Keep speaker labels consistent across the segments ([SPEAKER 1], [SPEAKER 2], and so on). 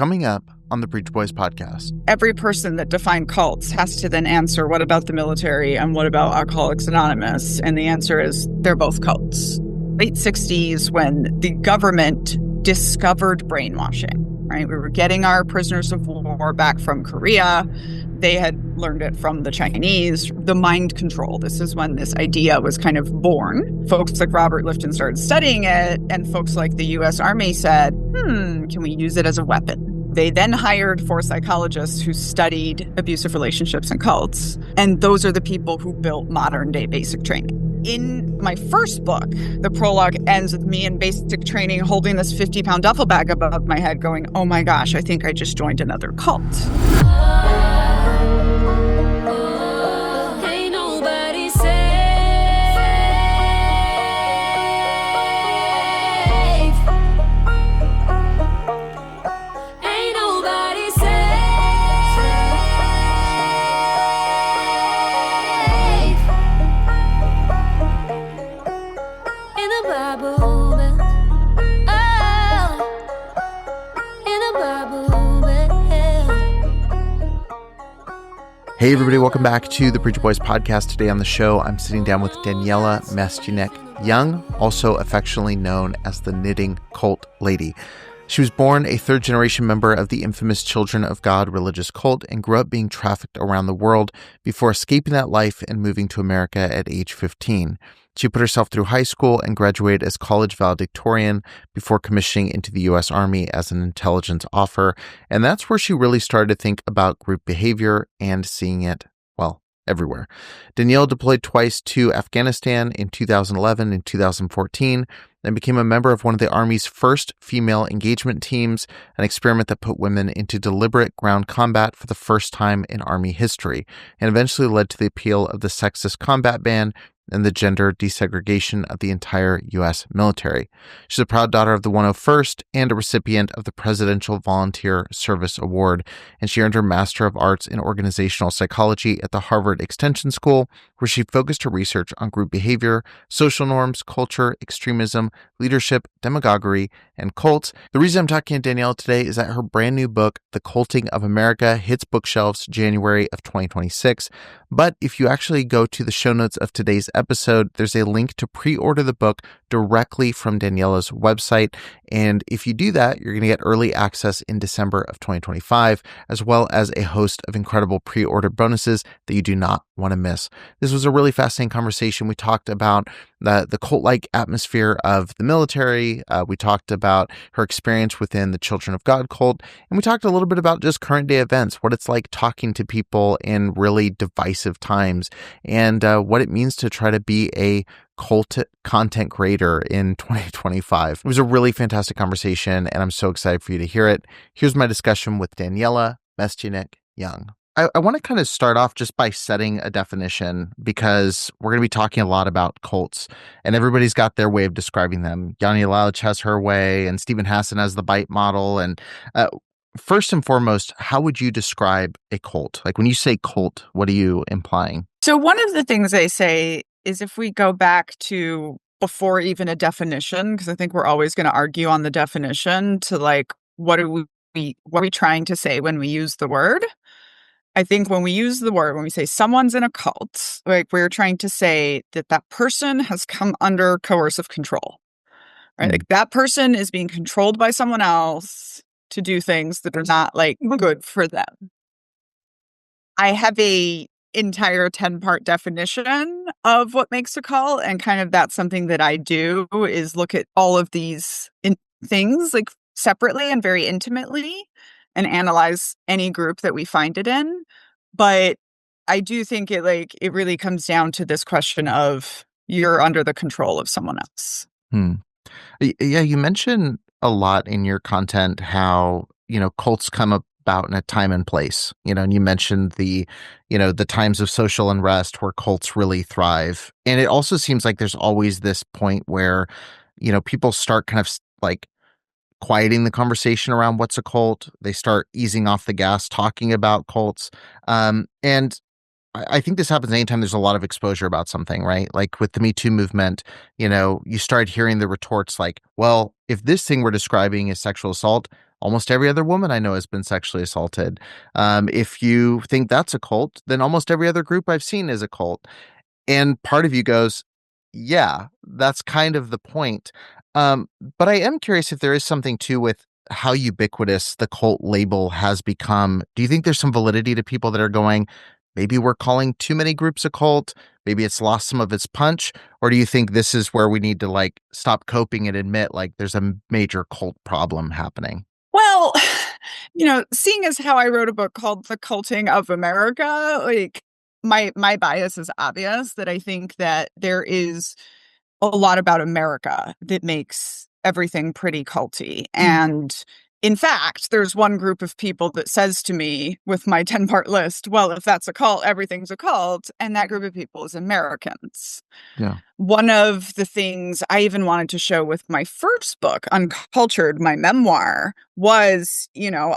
[SPEAKER 1] Coming up on the Preach Boys podcast.
[SPEAKER 2] Every person that defined cults has to then answer, what about the military and what about Alcoholics Anonymous? And the answer is they're both cults. Late 60s, when the government discovered brainwashing, right? We were getting our prisoners of war back from Korea. They had learned it from the Chinese, the mind control. This is when this idea was kind of born. Folks like Robert Lifton started studying it, and folks like the U.S. Army said, can we use it as a weapon? They then hired 4 psychologists who studied abusive relationships and cults, and those are the people who built modern-day basic training. In my first book, the prologue ends with me in basic training holding this 50-pound duffel bag above my head going, oh my gosh, I think I just joined another cult.
[SPEAKER 1] Hey everybody, welcome back to the Preach Boys podcast. Today on the show, I'm sitting down with Daniella Mestyanek Young, also affectionately known as the Knitting Cult Lady. She was born a third-generation member of the infamous Children of God religious cult and grew up being trafficked around the world before escaping that life and moving to America at age 15. She put herself through high school and graduated as college valedictorian before commissioning into the U.S. Army as an intelligence officer, and that's where she really started to think about group behavior and seeing it, well, everywhere. Danielle deployed twice to Afghanistan in 2011 and 2014, and became a member of one of the Army's first female engagement teams, an experiment that put women into deliberate ground combat for the first time in Army history, and eventually led to the repeal of the sexist combat ban and the gender desegregation of the entire U.S. military. She's a proud daughter of the 101st and a recipient of the Presidential Volunteer Service Award, and she earned her Master of Arts in Organizational Psychology at the Harvard Extension School, where she focused her research on group behavior, social norms, culture, extremism, leadership, demagoguery, and cults. The reason I'm talking to Danielle today is that her brand new book, The Culting of America, hits bookshelves January of 2026. But if you actually go to the show notes of today's episode, there's a link to pre-order the book directly from Daniella's website. And if you do that, you're going to get early access in December of 2025, as well as a host of incredible pre-order bonuses that you do not want to miss. This was a really fascinating conversation. We talked about the cult-like atmosphere of the military. We talked about her experience within the Children of God cult. And we talked a little bit about just current day events, what it's like talking to people in really divisive times, and what it means to try to be a cult content creator in 2025. It was a really fantastic conversation, and I'm so excited for you to hear it. Here's my discussion with Daniella Mestyanek Young. I want to kind of start off just by setting a definition, because we're going to be talking a lot about cults, and everybody's got their way of describing them. Yanni Lauch has her way, and Stephen Hassan has the bite model. And first and foremost, how would you describe a cult? Like when you say cult, what are you implying?
[SPEAKER 2] So one of the things I say is, if we go back to before even a definition, because I think we're always going to argue on the definition, to like, what are we trying to say when we use the word? I think when we use the word, when we say someone's in a cult, like we're trying to say that that person has come under coercive control, right? Like that person is being controlled by someone else to do things that are not like good for them. I have a entire 10-part definition of what makes a cult, and kind of that's something that I do, is look at all of these things like separately and very intimately, and analyze any group that we find it in. But I do think it really comes down to this question of you're under the control of someone else.
[SPEAKER 1] Yeah, you mentioned a lot in your content how, cults come about in a time and place, and you mentioned the times of social unrest where cults really thrive. And it also seems like there's always this point where, people start kind of like quieting the conversation around what's a cult. They start easing off the gas, talking about cults. And I think this happens anytime there's a lot of exposure about something, right? Like with the Me Too movement, you start hearing the retorts like, well, if this thing we're describing is sexual assault, almost every other woman I know has been sexually assaulted. If you think that's a cult, then almost every other group I've seen is a cult. And part of you goes, yeah, that's kind of the point. Um, but I am curious if there is something too with how ubiquitous the cult label has become. Do you think there's some validity to people that are going, maybe we're calling too many groups a cult? Maybe it's lost some of its punch? Or do you think this is where we need to like stop coping and admit like there's a major cult problem happening?
[SPEAKER 2] Well, seeing as how I wrote a book called The Culting of America, like my bias is obvious that I think that there is a lot about America that makes everything pretty culty. And in fact, there's one group of people that says to me with my 10-part list, well, if that's a cult, everything's a cult. And that group of people is Americans.
[SPEAKER 1] Yeah.
[SPEAKER 2] One of the things I even wanted to show with my first book, Uncultured, my memoir, was,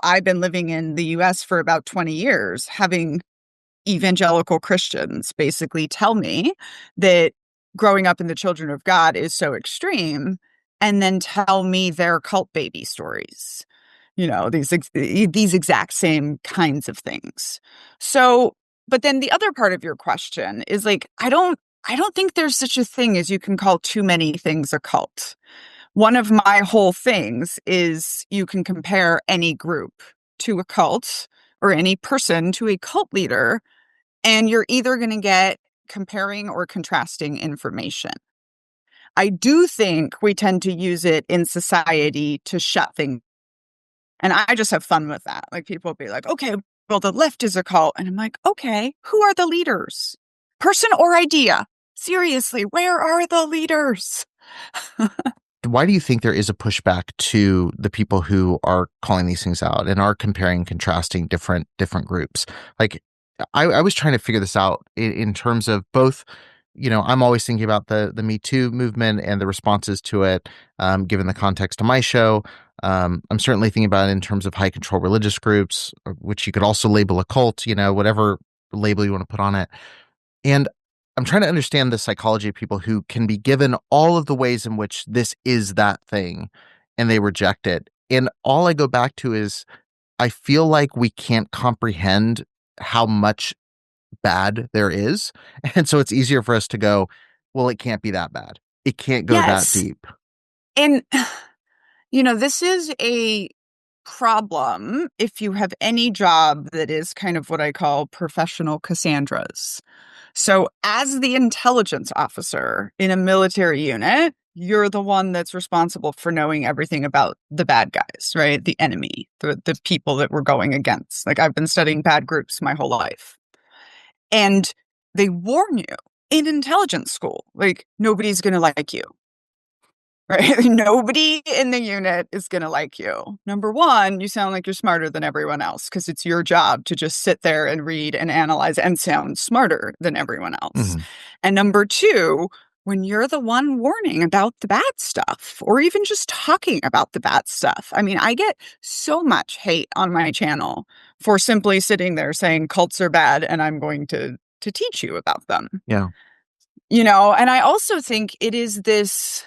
[SPEAKER 2] I've been living in the US for about 20 years, having evangelical Christians basically tell me that growing up in the Children of God is so extreme, and then tell me their cult baby stories. These exact same kinds of things. So, but then the other part of your question is like, I don't think there's such a thing as you can call too many things a cult. One of my whole things is you can compare any group to a cult or any person to a cult leader, and you're either going to get comparing or contrasting information. I do think we tend to use it in society to shut things. And I just have fun with that. Like people will be like, okay, well, the left is a cult. And I'm like, okay, who are the leaders? Person or idea? Seriously, where are the leaders?
[SPEAKER 1] Why do you think there is a pushback to the people who are calling these things out and are comparing and contrasting different groups? Like, I was trying to figure this out in terms of both. I'm always thinking about the Me Too movement and the responses to it, given the context of my show. I'm certainly thinking about it in terms of high control religious groups, which you could also label a cult. Whatever label you want to put on it. And I'm trying to understand the psychology of people who can be given all of the ways in which this is that thing and they reject it. And all I go back to is I feel like we can't comprehend how much bad there is. And so it's easier for us to go, well, it can't be that bad. It can't go that
[SPEAKER 2] Yes.
[SPEAKER 1] deep.
[SPEAKER 2] And, this is a problem if you have any job that is kind of what I call professional Cassandras. So as the intelligence officer in a military unit, you're the one that's responsible for knowing everything about the bad guys, right? The enemy, the people that we're going against. Like I've been studying bad groups my whole life. And they warn you in intelligence school, like nobody's going to like you. Right? Nobody in the unit is going to like you. Number one, you sound like you're smarter than everyone else because it's your job to just sit there and read and analyze and sound smarter than everyone else.
[SPEAKER 1] Mm-hmm.
[SPEAKER 2] And number two, when you're the one warning about the bad stuff or even just talking about the bad stuff. I mean, I get so much hate on my channel for simply sitting there saying cults are bad and I'm going to teach you about them.
[SPEAKER 1] Yeah.
[SPEAKER 2] And I also think it is this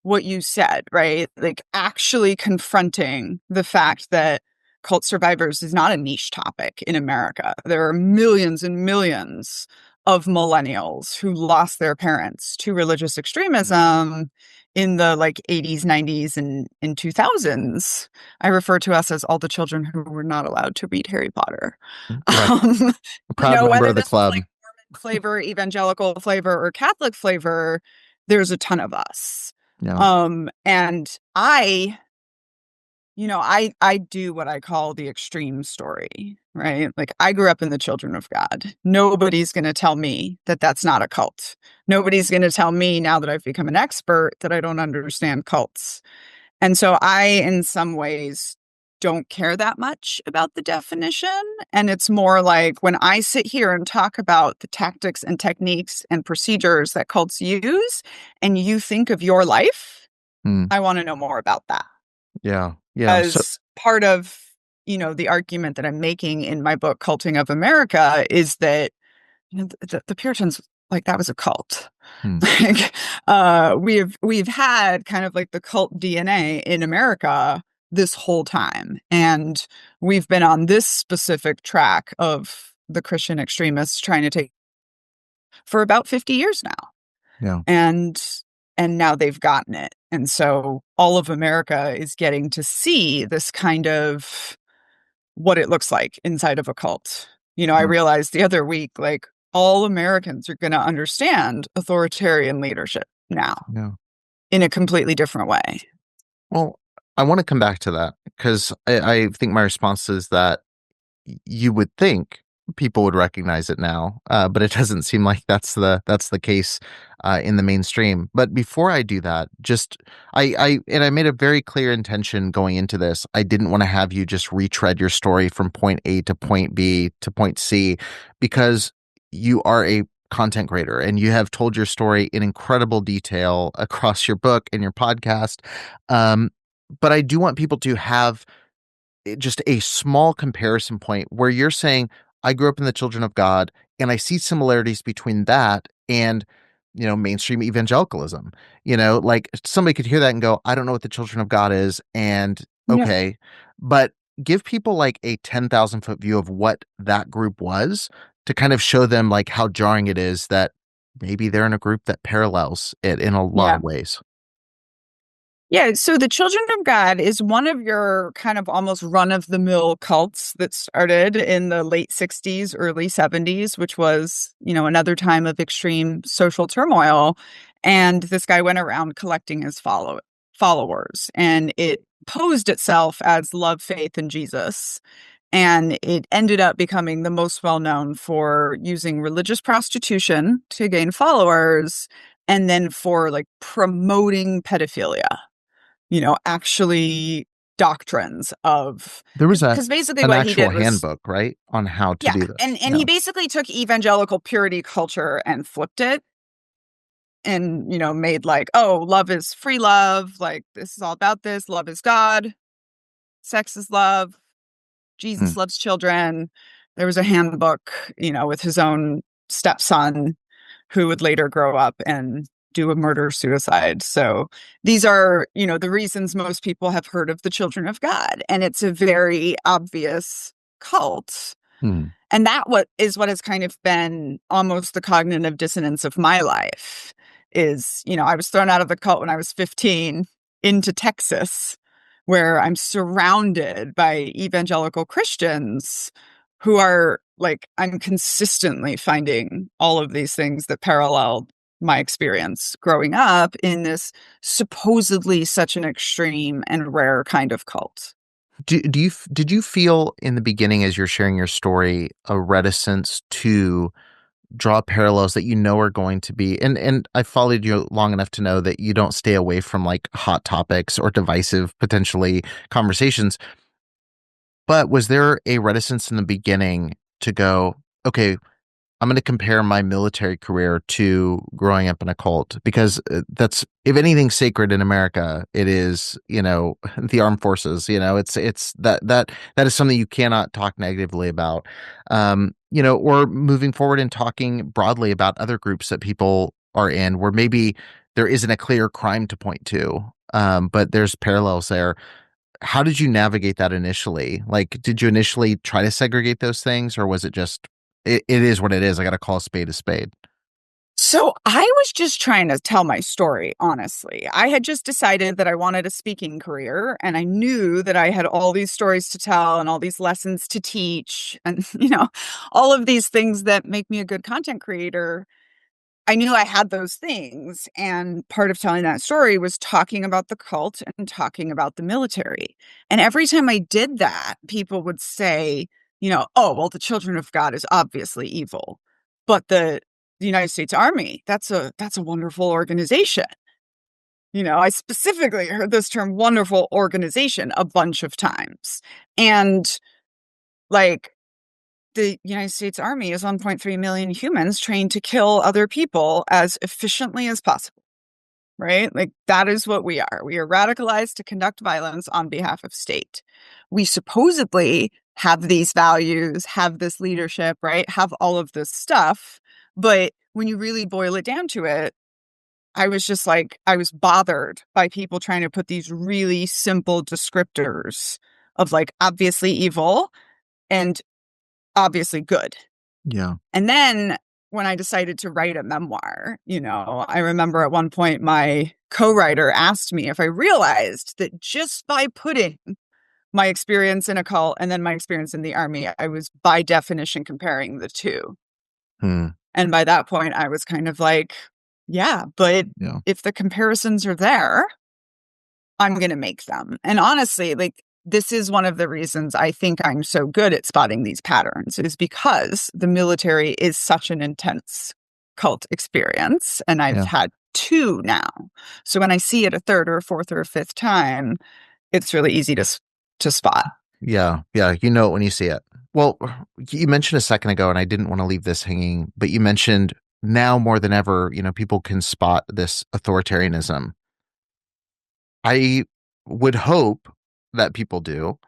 [SPEAKER 2] what you said, right? Like actually confronting the fact that cult survivors is not a niche topic in America. There are millions and millions of millennials who lost their parents to religious extremism in the like 80s, 90s, and in 2000s. I refer to us as all the children who were not allowed to read Harry Potter.
[SPEAKER 1] Right. A proud member
[SPEAKER 2] Whether
[SPEAKER 1] of the
[SPEAKER 2] this was
[SPEAKER 1] club.
[SPEAKER 2] like Mormon flavor, evangelical flavor, or Catholic flavor, there's a ton of us.
[SPEAKER 1] Yeah.
[SPEAKER 2] And I do what I call the extreme story, right? Like I grew up in the Children of God. Nobody's going to tell me that that's not a cult. Nobody's going to tell me now that I've become an expert that I don't understand cults. And so I, in some ways, don't care that much about the definition. And it's more like when I sit here and talk about the tactics and techniques and procedures that cults use, and you think of your life, I want to know more about that.
[SPEAKER 1] Yeah. Yeah.
[SPEAKER 2] As part of, the argument that I'm making in my book, Culting of America, is that the Puritans, like, that was a cult.
[SPEAKER 1] Hmm.
[SPEAKER 2] Like, we've had kind of like the cult DNA in America this whole time, and we've been on this specific track of the Christian extremists trying to take for about 50 years now.
[SPEAKER 1] Yeah.
[SPEAKER 2] And now they've gotten it. And so all of America is getting to see this kind of what it looks like inside of a cult. I
[SPEAKER 1] Yeah.
[SPEAKER 2] realized the other week, like, all Americans are going to understand authoritarian leadership now
[SPEAKER 1] Yeah.
[SPEAKER 2] in a completely different way.
[SPEAKER 1] Well, I want to come back to that because I think my response is that you would think people would recognize it now, but it doesn't seem like that's the case in the mainstream. But before I do that, just I made a very clear intention going into this. I didn't want to have you just retread your story from point A to point B to point C, because you are a content creator and you have told your story in incredible detail across your book and your podcast. Um, but I do want people to have just a small comparison point where you're saying, I grew up in the Children of God and I see similarities between that and, mainstream evangelicalism. Like somebody could hear that and go, I don't know what the Children of God is. And
[SPEAKER 2] Yeah.
[SPEAKER 1] okay, but give people like a 10,000-foot view of what that group was to kind of show them like how jarring it is that maybe they're in a group that parallels it in a lot
[SPEAKER 2] Yeah.
[SPEAKER 1] of ways.
[SPEAKER 2] Yeah, so the Children of God is one of your kind of almost run-of-the-mill cults that started in the late 60s, early 70s, which was, another time of extreme social turmoil. And this guy went around collecting his followers, and it posed itself as love, faith, and Jesus. And it ended up becoming the most well-known for using religious prostitution to gain followers, and then for, like, promoting pedophilia. Actually doctrines of
[SPEAKER 1] There was
[SPEAKER 2] because basically
[SPEAKER 1] an
[SPEAKER 2] what he
[SPEAKER 1] actual
[SPEAKER 2] did was
[SPEAKER 1] handbook, right, on how to
[SPEAKER 2] yeah,
[SPEAKER 1] do this.
[SPEAKER 2] and
[SPEAKER 1] Yeah.
[SPEAKER 2] he basically took evangelical purity culture and flipped it and, made like, "Oh, love is free love, like, this is all about this, love is God, sex is love,
[SPEAKER 1] Hmm.
[SPEAKER 2] Jesus loves children." There was a handbook, with his own stepson who would later grow up and do a murder-suicide. So these are, the reasons most people have heard of the Children of God, and it's a very obvious cult.
[SPEAKER 1] Hmm.
[SPEAKER 2] And what has kind of been almost the cognitive dissonance of my life is, I was thrown out of the cult when I was 15 into Texas, where I'm surrounded by evangelical Christians who are like, I'm consistently finding all of these things that parallel my experience growing up in this supposedly such an extreme and rare kind of cult.
[SPEAKER 1] Did you feel in the beginning as you're sharing your story a reticence to draw parallels that are going to be, and I followed you long enough to know that you don't stay away from like hot topics or divisive potentially conversations, but was there a reticence in the beginning to go, okay, I'm going to compare my military career to growing up in a cult, because that's, if anything's sacred in America, it is, the armed forces. It's that is something you cannot talk negatively about. Or moving forward and talking broadly about other groups that people are in, where maybe there isn't a clear crime to point to, but there's parallels there. How did you navigate that initially? Like, did you initially try to segregate those things, or was it just, it is what it is, I got to call a spade a spade?
[SPEAKER 2] So I was just trying to tell my story, honestly. I had just decided that I wanted a speaking career, and I knew that I had all these stories to tell and all these lessons to teach and, all of these things that make me a good content creator. I knew I had those things, and part of telling that story was talking about the cult and talking about the military. And every time I did that, people would say, "Oh, well, the Children of God is obviously evil, but the United States Army, that's a wonderful organization." I specifically heard this term "wonderful organization" a bunch of times. And, like, the United States Army is 1.3 million humans trained to kill other people as efficiently as possible. right? Like that is what we are. We are radicalized to conduct violence on behalf of state. We supposedly have these values, have this leadership, right? Have all of this stuff. But when you really boil it down to it, I was just like, I was bothered by people trying to put these really simple descriptors of like obviously evil and obviously good.
[SPEAKER 1] Yeah.
[SPEAKER 2] And then when I decided to write a memoir, I remember at one point my co-writer asked me if I realized that just by putting my experience in a cult and then my experience in the army, I was by definition comparing the two.
[SPEAKER 1] Hmm.
[SPEAKER 2] And by that point, I was kind of like, yeah, but
[SPEAKER 1] Yeah.
[SPEAKER 2] if the comparisons are there, I'm going to make them. And honestly, like this is one of the reasons I think I'm so good at spotting these patterns is because the military is such an intense cult experience. And I've
[SPEAKER 1] Yeah.
[SPEAKER 2] had two now. So when I see it a third or a fourth or a fifth time, it's really easy to spot.
[SPEAKER 1] Yeah. Yeah. You know it when you see it. Well, you mentioned a second ago, and I didn't want to leave this hanging, but you mentioned now more than ever, people can spot this authoritarianism. I would hope that people do.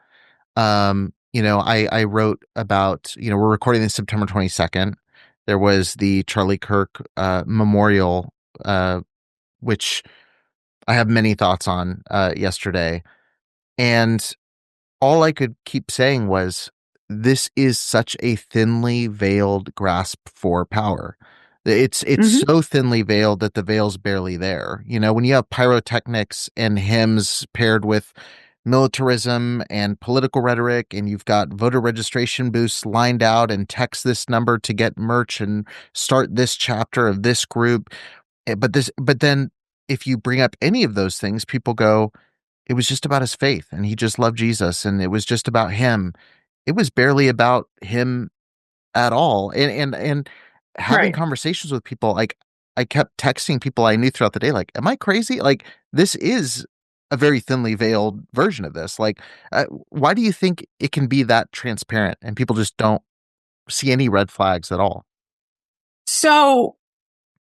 [SPEAKER 1] I wrote about, we're recording this September 22nd. There was the Charlie Kirk memorial, which I have many thoughts on yesterday. And all I could keep saying was, this is such a thinly veiled grasp for power. It's
[SPEAKER 2] Mm-hmm.
[SPEAKER 1] so thinly veiled that the veil's barely there. When you have pyrotechnics and hymns paired with militarism and political rhetoric, and you've got voter registration booths lined out and text this number to get merch and start this chapter of this group. But then if you bring up any of those things, people go, it was just about his faith and he just loved Jesus and it was just about him. It was barely about him at all. And having
[SPEAKER 2] Right.
[SPEAKER 1] conversations with people, like I kept texting people I knew throughout the day, like, am I crazy? Like, this is a very thinly veiled version of this. Like, why do you think it can be that transparent and people just don't see any red flags at all?
[SPEAKER 2] So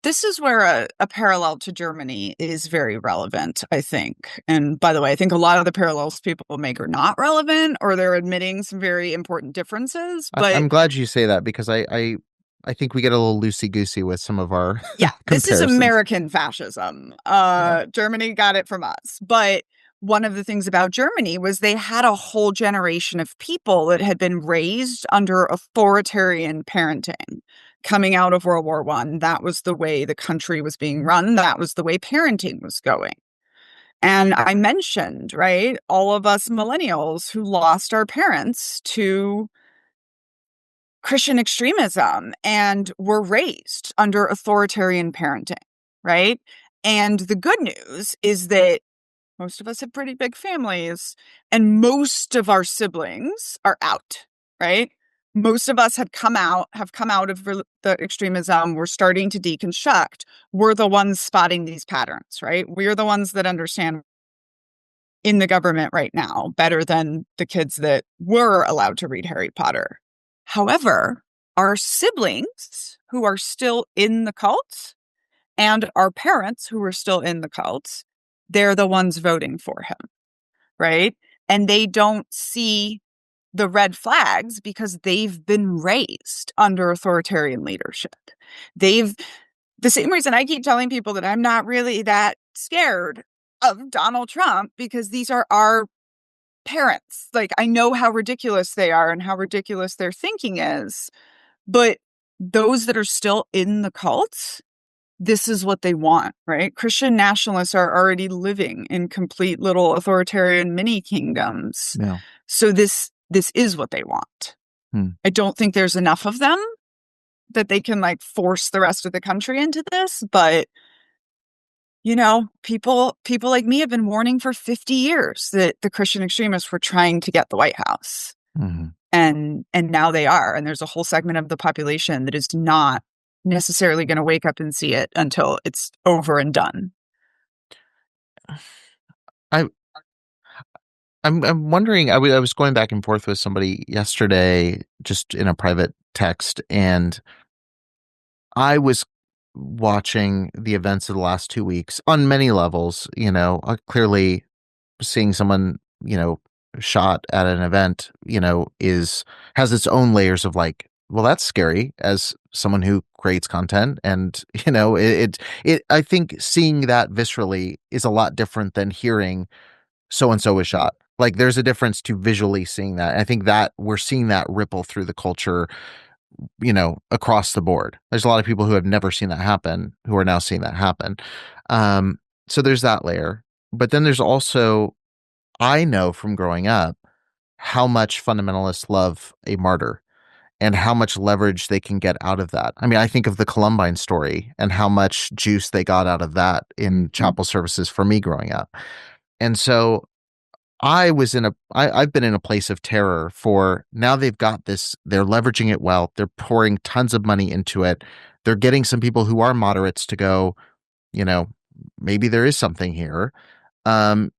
[SPEAKER 2] this is where a parallel to Germany is very relevant, I think. And by the way, I think a lot of the parallels people make are not relevant or they're admitting some very important differences. But
[SPEAKER 1] I'm glad you say that because I think we get a little loosey goosey with some of our
[SPEAKER 2] yeah, this is
[SPEAKER 1] comparisons.
[SPEAKER 2] American fascism.
[SPEAKER 1] Yeah.
[SPEAKER 2] Germany got it from us. But one of the things about Germany was they had a whole generation of people that had been raised under authoritarian parenting. Coming out of World War I, that was the way the country was being run. That was the way parenting was going. And I mentioned, right, all of us millennials who lost our parents to Christian extremism and were raised under authoritarian parenting, right? And the good news is that most of us have pretty big families and most of our siblings are out, right? Most of us have come out of the extremism. We're starting to deconstruct. We're the ones spotting these patterns, right? We're the ones that understand in the government right now better than the kids that were allowed to read Harry Potter. However, our siblings who are still in the cults and our parents who are still in the cults, they're the ones voting for him, right? And they don't see the red flags because they've been raised under authoritarian leadership. They've the same reason I keep telling people that I'm not really that scared of Donald Trump because these are our parents. Like, I know how ridiculous they are and how ridiculous their thinking is. But those that are still in the cults, this is what they want, right? Christian nationalists are already living in complete little authoritarian mini kingdoms.
[SPEAKER 1] Yeah.
[SPEAKER 2] So this is what they want.
[SPEAKER 1] Hmm.
[SPEAKER 2] I don't think there's enough of them that they can like force the rest of the country into this, but people like me have been warning for 50 years that the Christian extremists were trying to get the White House.
[SPEAKER 1] Mm-hmm.
[SPEAKER 2] And now they are. And there's a whole segment of the population that is not necessarily going to wake up and see it until it's over and done.
[SPEAKER 1] I I'm wondering. I was going back and forth with somebody yesterday, just in a private text, and I was watching the events of the last 2 weeks on many levels, clearly seeing someone, shot at an event, has its own layers of like, well, that's scary as someone who creates content. And, I think seeing that viscerally is a lot different than hearing so and so was shot. Like there's a difference to visually seeing that. I think that we're seeing that ripple through the culture, across the board. There's a lot of people who have never seen that happen who are now seeing that happen. So there's that layer. But then there's also, I know from growing up how much fundamentalists love a martyr and how much leverage they can get out of that. I mean, I think of the Columbine story and how much juice they got out of that in chapel services for me growing up. And so I've been in a place of terror for now. They've got this, they're leveraging it well. They're pouring tons of money into it. They're getting some people who are moderates to go, you know, maybe there is something here. And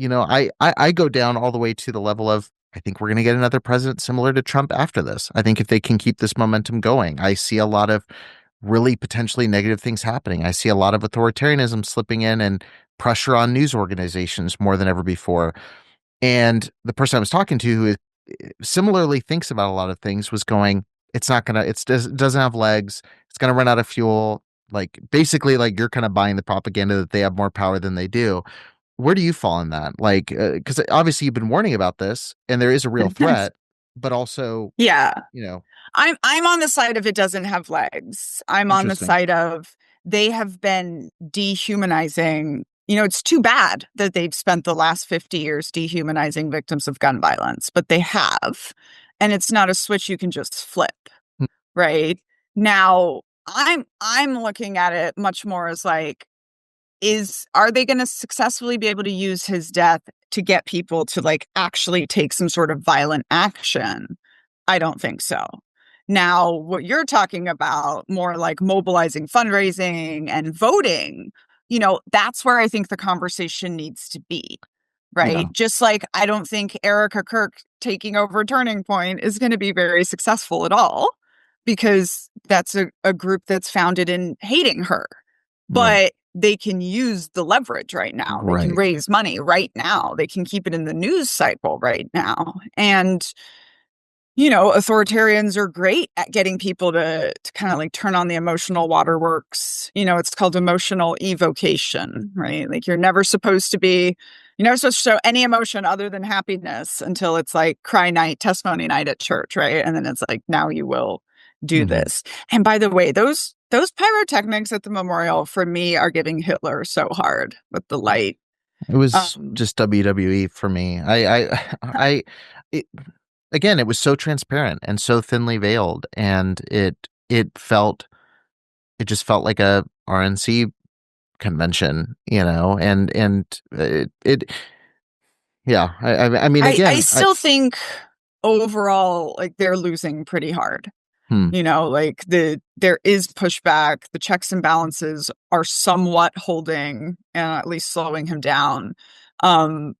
[SPEAKER 1] I go down all the way to the level of, I think we're going to get another president similar to Trump after this. I think if they can keep this momentum going, I see a lot of really potentially negative things happening. I see a lot of authoritarianism slipping in and pressure on news organizations more than ever before. And the person I was talking to who similarly thinks about a lot of things was going, it doesn't have legs. It's going to run out of fuel. Like basically like you're kind of buying the propaganda that they have more power than they do. Where do you fall in that? Like, because obviously you've been warning about this and there is a real threat, but also,
[SPEAKER 2] yeah,
[SPEAKER 1] you know,
[SPEAKER 2] I'm on the side of it doesn't have legs. I'm on the side of they have been dehumanizing. It's too bad that they've spent the last 50 years dehumanizing victims of gun violence, but they have. And it's not a switch you can just flip, right? Now, I'm looking at it much more as like, are they going to successfully be able to use his death to get people to like actually take some sort of violent action? I don't think so. Now, what you're talking about, more like mobilizing fundraising and voting, that's where I think the conversation needs to be, right?
[SPEAKER 1] Yeah.
[SPEAKER 2] Just like I don't think Erica Kirk taking over Turning Point is going to be very successful at all because that's a group that's founded in hating her. But they can use the leverage right now. They can raise money right now. They can keep it in the news cycle right now. And authoritarians are great at getting people to kind of like turn on the emotional waterworks. It's called emotional evocation, right? Like you're never supposed to show any emotion other than happiness until it's like cry night, testimony night at church, right? And then it's like, now you will do this. And by the way, those pyrotechnics at the memorial for me are giving Hitler so hard with the light.
[SPEAKER 1] It was just WWE for me. Again, it was so transparent and so thinly veiled, and it just felt like a RNC convention, and yeah. I mean, again,
[SPEAKER 2] I still think overall, like they're losing pretty hard. Like there is pushback. The checks and balances are somewhat holding and at least slowing him down. I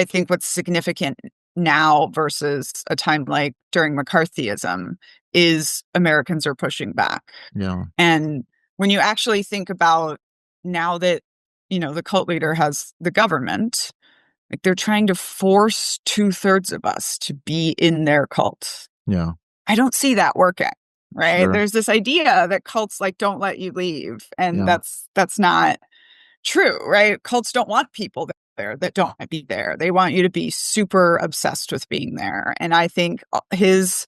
[SPEAKER 2] think what's significant now versus a time like during McCarthyism is Americans are pushing back.
[SPEAKER 1] Yeah.
[SPEAKER 2] And when you actually think about now that, the cult leader has the government, like they're trying to force 2/3 of us to be in their cult.
[SPEAKER 1] Yeah.
[SPEAKER 2] I don't see that working, right? Sure. There's this idea that cults like don't let you leave. And that's not true, right? Cults don't want people there that don't want to be there. They want you to be super obsessed with being there. And I think his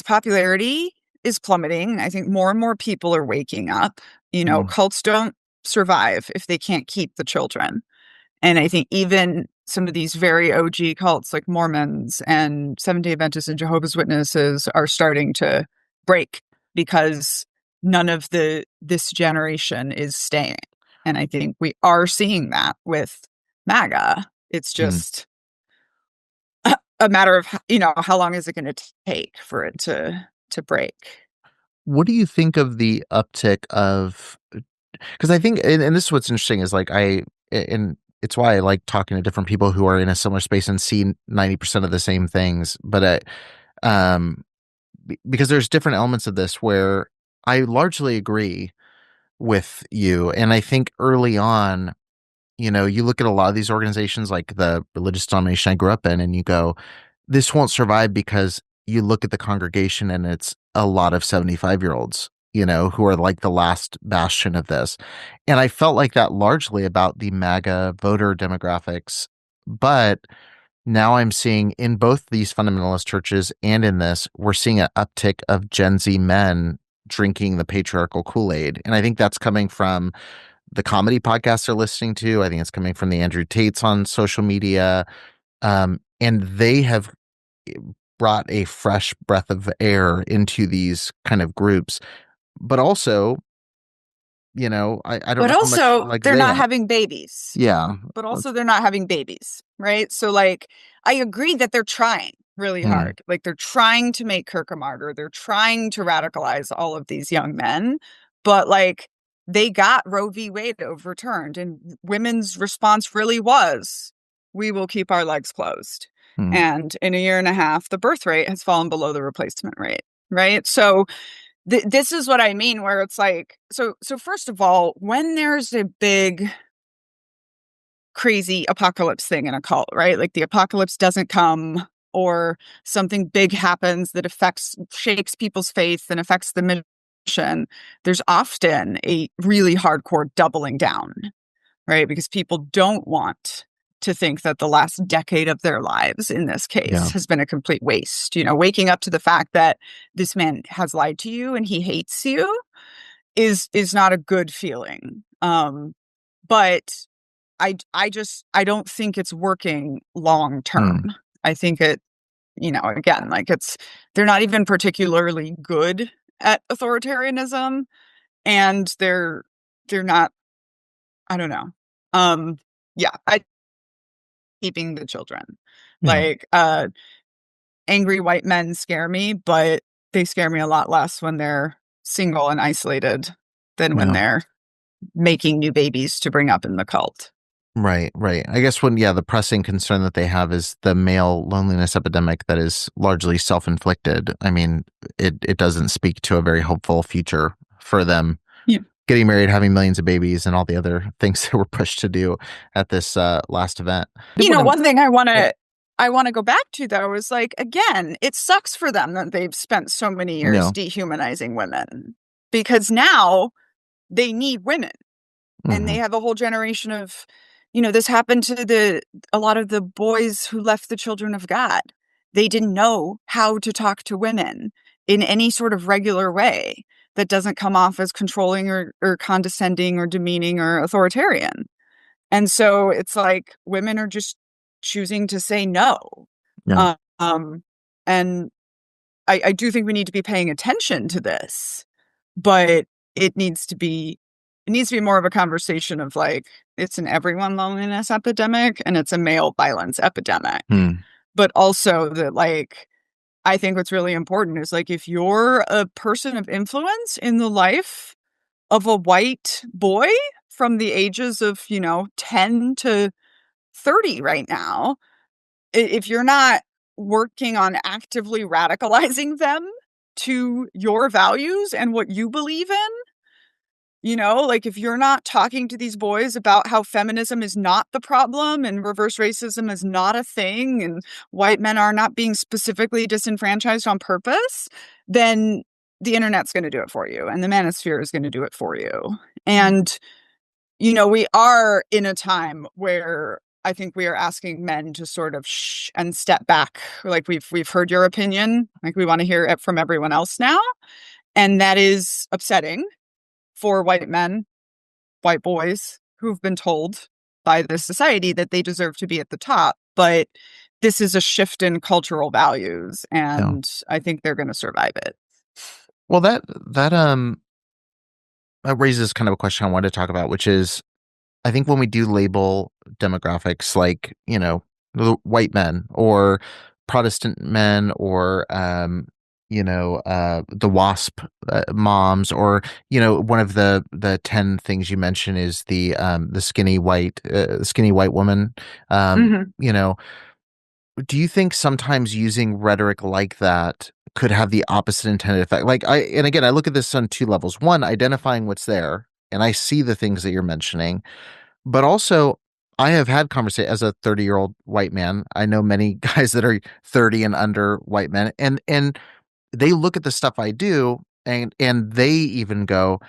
[SPEAKER 2] popularity is plummeting. I think more and more people are waking up. Cults don't survive if they can't keep the children. And I think even some of these very OG cults like Mormons and Seventh-day Adventists and Jehovah's Witnesses are starting to break because none of this generation is staying. And I think we are seeing that with MAGA. It's just a matter of, how long is it going to take for it to break?
[SPEAKER 1] What do you think of the uptick of, because I think, and this is what's interesting is like, and it's why I like talking to different people who are in a similar space and see 90% of the same things. But because there's different elements of this where I largely agree with you. And I think early on, you look at a lot of these organizations like the religious denomination I grew up in, and you go, this won't survive because you look at the congregation and it's a lot of 75-year-olds, who are like the last bastion of this. And I felt like that largely about the MAGA voter demographics. But now I'm seeing in both these fundamentalist churches and in this, we're seeing an uptick of Gen Z men drinking the patriarchal Kool-Aid. And I think that's coming from the comedy podcasts they're listening to. I think it's coming from the Andrew Tates on social media. And they have brought a fresh breath of air into these kind of groups. But also, I don't
[SPEAKER 2] But
[SPEAKER 1] know how much
[SPEAKER 2] also,
[SPEAKER 1] like
[SPEAKER 2] they're
[SPEAKER 1] they
[SPEAKER 2] not
[SPEAKER 1] are.
[SPEAKER 2] having babies.
[SPEAKER 1] Yeah.
[SPEAKER 2] But also, they're not having babies, right? So, like, I agree that they're trying really
[SPEAKER 1] Mm,
[SPEAKER 2] hard. Like, they're trying to make Kirk a martyr. They're trying to radicalize all of these young men. But, like, they got Roe v. Wade overturned. And women's response really was, we will keep our legs closed.
[SPEAKER 1] mm,
[SPEAKER 2] And in a year and a half, the birth rate has fallen below the replacement rate, right? So, this is what I mean, where it's like, so first of all, when there's a big crazy apocalypse thing in a cult, right? Like the apocalypse doesn't come, or something big happens that shakes people's faith and affects the mission. There's often a really hardcore doubling down, right? Because people don't want to think that the last decade of their lives in this case
[SPEAKER 1] yeah.
[SPEAKER 2] has been a complete waste. Waking up to the fact that this man has lied to you and he hates you is not a good feeling. But I don't think it's working long term.
[SPEAKER 1] Mm,
[SPEAKER 2] I think again, like they're not even particularly good at authoritarianism, and they're not, I don't know. Yeah, I keeping the children.
[SPEAKER 1] yeah.
[SPEAKER 2] Like angry white men scare me, but they scare me a lot less when they're single and isolated than when
[SPEAKER 1] Yeah.
[SPEAKER 2] they're making new babies to bring up in the cult.
[SPEAKER 1] Right, right. I guess the pressing concern that they have is the male loneliness epidemic that is largely self-inflicted. I mean, it doesn't speak to a very hopeful future for them
[SPEAKER 2] Yeah.
[SPEAKER 1] getting married, having millions of babies, and all the other things they were pushed to do at this last event.
[SPEAKER 2] One thing I want
[SPEAKER 1] Yeah,
[SPEAKER 2] to go back to, though, is like, again, it sucks for them that they've spent so many years
[SPEAKER 1] no.
[SPEAKER 2] dehumanizing women, because now they need women, and they
[SPEAKER 1] Hmm.
[SPEAKER 2] have a whole generation of, this happened to a lot of the boys who left the Children of God. They didn't know how to talk to women in any sort of regular way that doesn't come off as controlling or condescending or demeaning or authoritarian. And so it's like women are just choosing to say no.
[SPEAKER 1] Yeah.
[SPEAKER 2] Um, and I do think we need to be paying attention to this, but it needs to be more of a conversation of like, it's an everyone loneliness epidemic and it's a male violence epidemic.
[SPEAKER 1] Hmm.
[SPEAKER 2] But also that, like, I think what's really important is like, if you're a person of influence in the life of a white boy from the ages of, 10 to 30 right now, if you're not working on actively radicalizing them to your values and what you believe in, like if you're not talking to these boys about how feminism is not the problem and reverse racism is not a thing and white men are not being specifically disenfranchised on purpose, then the internet's going to do it for you and the manosphere is going to do it for you. And we are in a time where I think we are asking men to sort of shh and step back. Like we've heard your opinion. Like we want to hear it from everyone else now. And that is upsetting for white men, white boys who've been told by this society that they deserve to be at the top. But this is a shift in cultural values,
[SPEAKER 1] Yeah.
[SPEAKER 2] and I think they're going to survive it.
[SPEAKER 1] Well, that raises kind of a question I wanted to talk about, which is I think when we do label demographics like, the white men or Protestant men or, the WASP moms or, one of the 10 things you mentioned is the skinny white woman,
[SPEAKER 2] Mhm.
[SPEAKER 1] you know, do you think sometimes using rhetoric like that could have the opposite intended effect? And again, I look at this on two levels. One, identifying what's there, and I see the things that you're mentioning, but also I have had conversation as a 30-year-old white man. I know many guys that are 30 and under white men, and they look at the stuff I do, and they even go,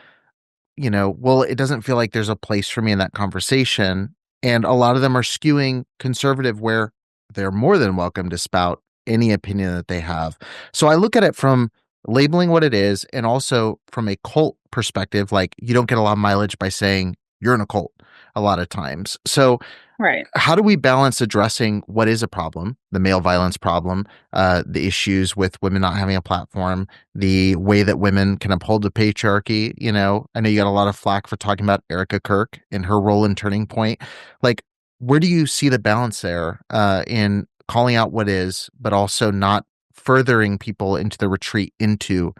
[SPEAKER 1] well, it doesn't feel like there's a place for me in that conversation. And a lot of them are skewing conservative where they're more than welcome to spout any opinion that they have. So I look at it from labeling what it is and also from a cult perspective. Like, you don't get a lot of mileage by saying you're in a cult a lot of times. So
[SPEAKER 2] Right.
[SPEAKER 1] how do we balance addressing what is a problem, the male violence problem, the issues with women not having a platform, the way that women can uphold the patriarchy? I know you got a lot of flack for talking about Erica Kirk and her role in Turning Point. Like, where do you see the balance there in calling out what is, but also not furthering people into the retreat into,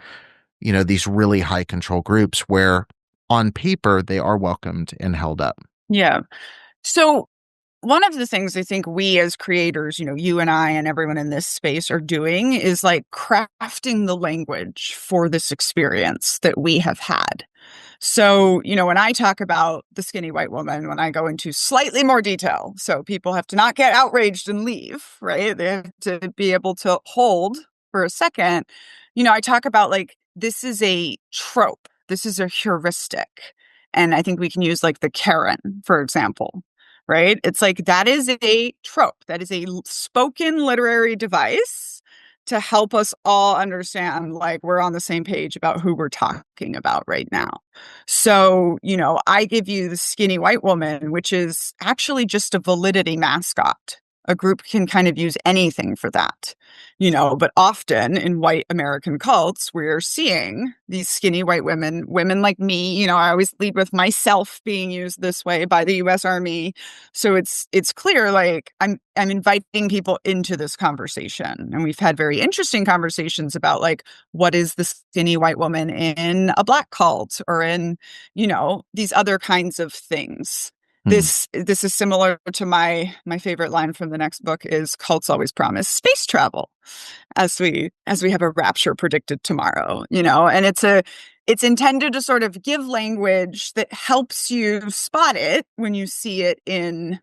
[SPEAKER 1] these really high control groups where on paper they are welcomed and held up?
[SPEAKER 2] Yeah. So one of the things I think we as creators, you and I and everyone in this space are doing is like crafting the language for this experience that we have had. So, when I talk about the skinny white woman, when I go into slightly more detail, so people have to not get outraged and leave, right? They have to be able to hold for a second. I talk about like, this is a trope. This is a heuristic. And I think we can use like the Karen, for example, right? It's like, that is a trope. That is a spoken literary device to help us all understand, like, we're on the same page about who we're talking about right now. So, I give you the skinny white woman, which is actually just a validity mascot. A group can kind of use anything for that, but often in white American cults, we're seeing these skinny white women like me. I always lead with myself being used this way by the US Army. So it's clear, like, I'm inviting people into this conversation. And we've had very interesting conversations about, like, what is the skinny white woman in a Black cult or in, these other kinds of things. This is similar to my favorite line from the next book is cults always promise space travel as we have a rapture predicted tomorrow, and it's intended to sort of give language that helps you spot it when you see it in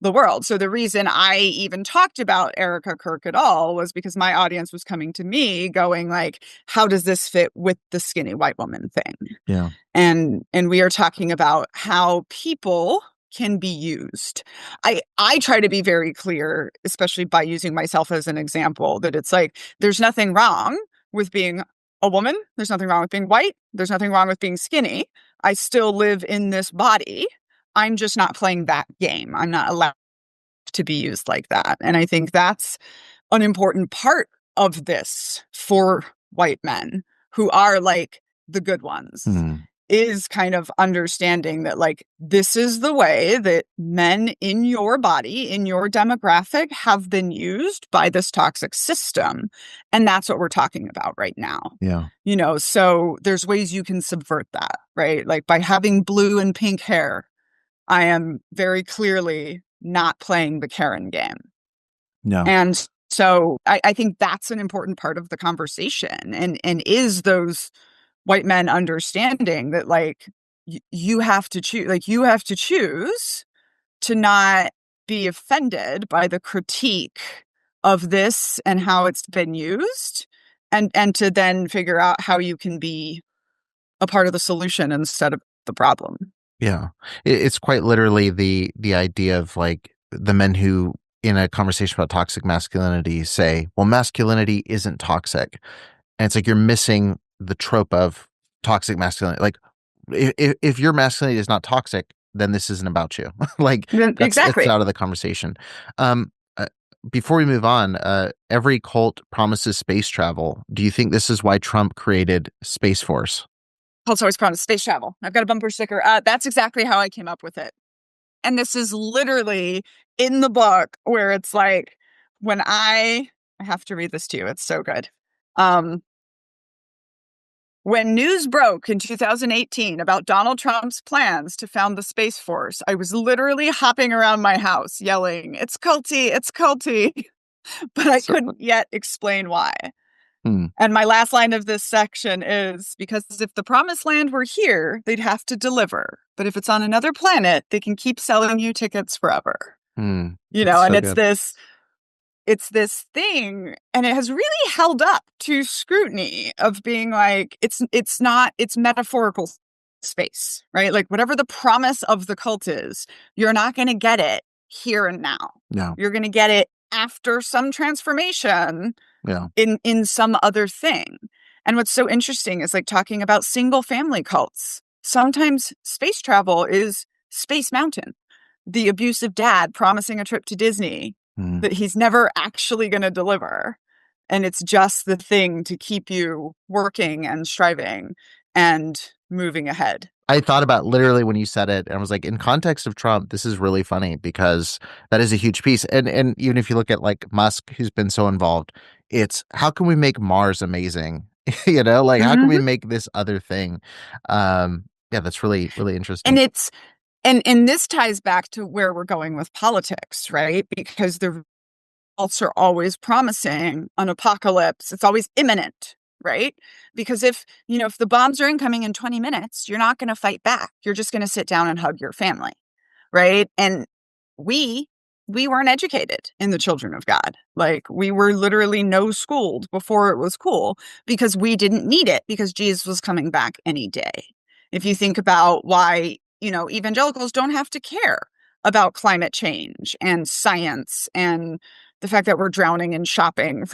[SPEAKER 2] the world. So the reason I even talked about Erica Kirk at all was because my audience was coming to me going like, how does this fit with the skinny white woman thing?
[SPEAKER 1] Yeah.
[SPEAKER 2] And we are talking about how people can be used. I try to be very clear, especially by using myself as an example, that it's like, there's nothing wrong with being a woman. There's nothing wrong with being white. There's nothing wrong with being skinny. I still live in this body. I'm just not playing that game. I'm not allowed to be used like that. And I think that's an important part of this for white men who are like the good ones, is kind of understanding that, like, this is the way that men in your body, in your demographic, have been used by this toxic system. And that's what we're talking about right now.
[SPEAKER 1] Yeah.
[SPEAKER 2] So there's ways you can subvert that, right? Like by having blue and pink hair, I am very clearly not playing the Karen game.
[SPEAKER 1] No.
[SPEAKER 2] And so I think that's an important part of the conversation, and is those white men understanding that, like, you have to choose, to not be offended by the critique of this and how it's been used, and to then figure out how you can be a part of the solution instead of the problem.
[SPEAKER 1] Yeah. It's quite literally the idea of like the men who in a conversation about toxic masculinity say, well, masculinity isn't toxic. And it's like, you're missing the trope of toxic masculinity. Like if your masculinity is not toxic, then this isn't about you. Like
[SPEAKER 2] Exactly.
[SPEAKER 1] it's out of the conversation. Uh, Before we move on, every cult promises space travel. Do you think this is why Trump created Space Force?
[SPEAKER 2] Cults always promise space travel. I've got a bumper sticker. That's exactly how I came up with it. And this is literally in the book where it's like, when I have to read this to you. It's so good. When news broke in 2018 about Donald Trump's plans to found the Space Force, I was literally hopping around my house yelling, "It's culty, it's culty." but I
[SPEAKER 1] Certainly.
[SPEAKER 2] couldn't yet explain why.
[SPEAKER 1] Hmm.
[SPEAKER 2] And my last line of this section is because if the promised land were here, they'd have to deliver. But if it's on another planet, they can keep selling you tickets forever.
[SPEAKER 1] Hmm.
[SPEAKER 2] You know,
[SPEAKER 1] That's
[SPEAKER 2] and
[SPEAKER 1] so good.
[SPEAKER 2] it's this thing, and it has really held up to scrutiny of being like, it's metaphorical space, right? Like whatever the promise of the cult is, you're not going to get it here and now.
[SPEAKER 1] Yeah.
[SPEAKER 2] You're going to get it after some transformation
[SPEAKER 1] Yeah.
[SPEAKER 2] in some other thing. And what's so interesting is like talking about single family cults. Sometimes space travel is Space Mountain, the abusive dad promising a trip to Disney
[SPEAKER 1] Hmm.
[SPEAKER 2] that he's never actually going to deliver. And it's just the thing to keep you working and striving and moving ahead.
[SPEAKER 1] I thought about literally when you said it, and I was like, in context of Trump, this is really funny because that is a huge piece. And even if you look at like Musk, who's been so involved, it's how can we make Mars amazing? Like how can we
[SPEAKER 2] Mhm.
[SPEAKER 1] make this other thing? Yeah, that's really, really
[SPEAKER 2] And
[SPEAKER 1] interesting.
[SPEAKER 2] it's and this ties back to where we're going with politics, right? Because the results are always promising an apocalypse. It's always imminent, right? Because if the bombs are incoming in 20 minutes, you're not going to fight back. You're just going to sit down and hug your family, right? And we we weren't educated in the children of God. Like we were literally no schooled before it was cool because we didn't need it because Jesus was coming back any day. If you think about why, evangelicals don't have to care about climate change and science and the fact that we're drowning in shopping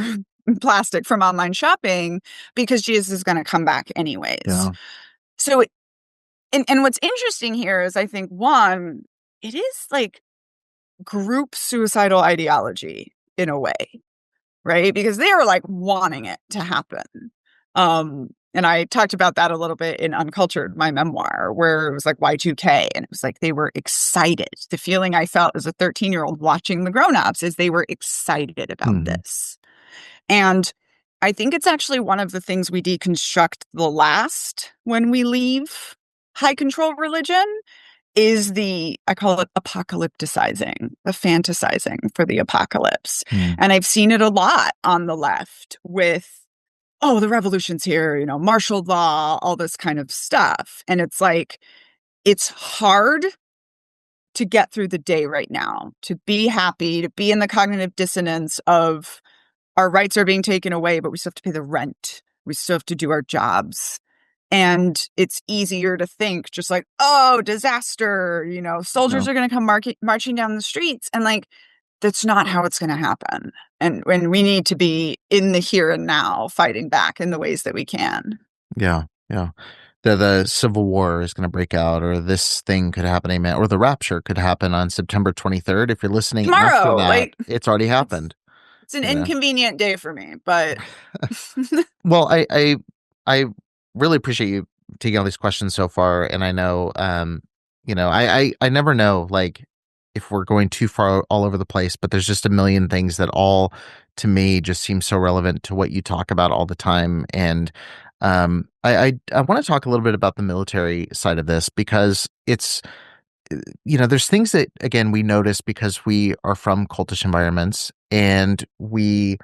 [SPEAKER 2] plastic from online shopping because Jesus is going to come back anyways.
[SPEAKER 1] Yeah.
[SPEAKER 2] So, and what's interesting here is I think one, it is like group suicidal ideology in a way, right? Because they were like wanting it to happen. And I talked about that a little bit in Uncultured, my memoir, where it was like Y2K, and it was like they were excited. The feeling I felt as a 13-year-old watching the grown-ups is they were excited about
[SPEAKER 1] Hmm.
[SPEAKER 2] this. And I think it's actually one of the things we deconstruct the last when we leave high control religion is I call it apocalypticizing, the fantasizing for the apocalypse.
[SPEAKER 1] Hmm.
[SPEAKER 2] And I've seen it a lot on the left with, oh, the revolution's here, martial law, all this kind of stuff. And it's like, it's hard to get through the day right now, to be happy, to be in the cognitive dissonance of our rights are being taken away, but we still have to pay the rent. We still have to do our jobs. And it's easier to think just like, oh, disaster,
[SPEAKER 1] Yeah.
[SPEAKER 2] soldiers are going to come marching down the streets. And like, that's not how it's going to happen. And when we need to be in the here and now fighting back in the ways that we can.
[SPEAKER 1] Yeah. Yeah. The Civil War is going to break out, or this thing could happen, amen, or the rapture could happen on September 23rd. If you're listening after
[SPEAKER 2] Tomorrow,
[SPEAKER 1] that,
[SPEAKER 2] like
[SPEAKER 1] it's already
[SPEAKER 2] it's
[SPEAKER 1] happened.
[SPEAKER 2] it's an
[SPEAKER 1] You know.
[SPEAKER 2] inconvenient day for me, but
[SPEAKER 1] Well, I really appreciate you taking all these questions so far, and I know, I never know like if we're going too far all over the place, but there's just a million things that all to me just seem so relevant to what you talk about all the time, and I want to talk a little bit about the military side of this because it's there's things that again we notice because we are from cultish environments and we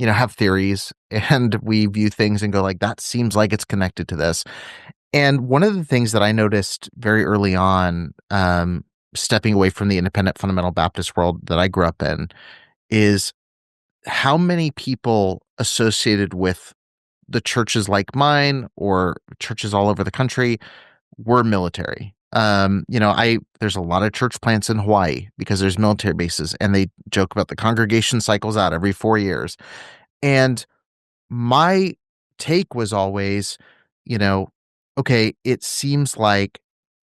[SPEAKER 1] have theories and we view things and go like, that seems like it's connected to this. And one of the things that I noticed very early on, stepping away from the independent fundamental Baptist world that I grew up in, is how many people associated with the churches like mine or churches all over the country were military. There's a lot of church plants in Hawaii because there's military bases, and they joke about the congregation cycles out every 4 years. And my take was always, you know, okay, it seems like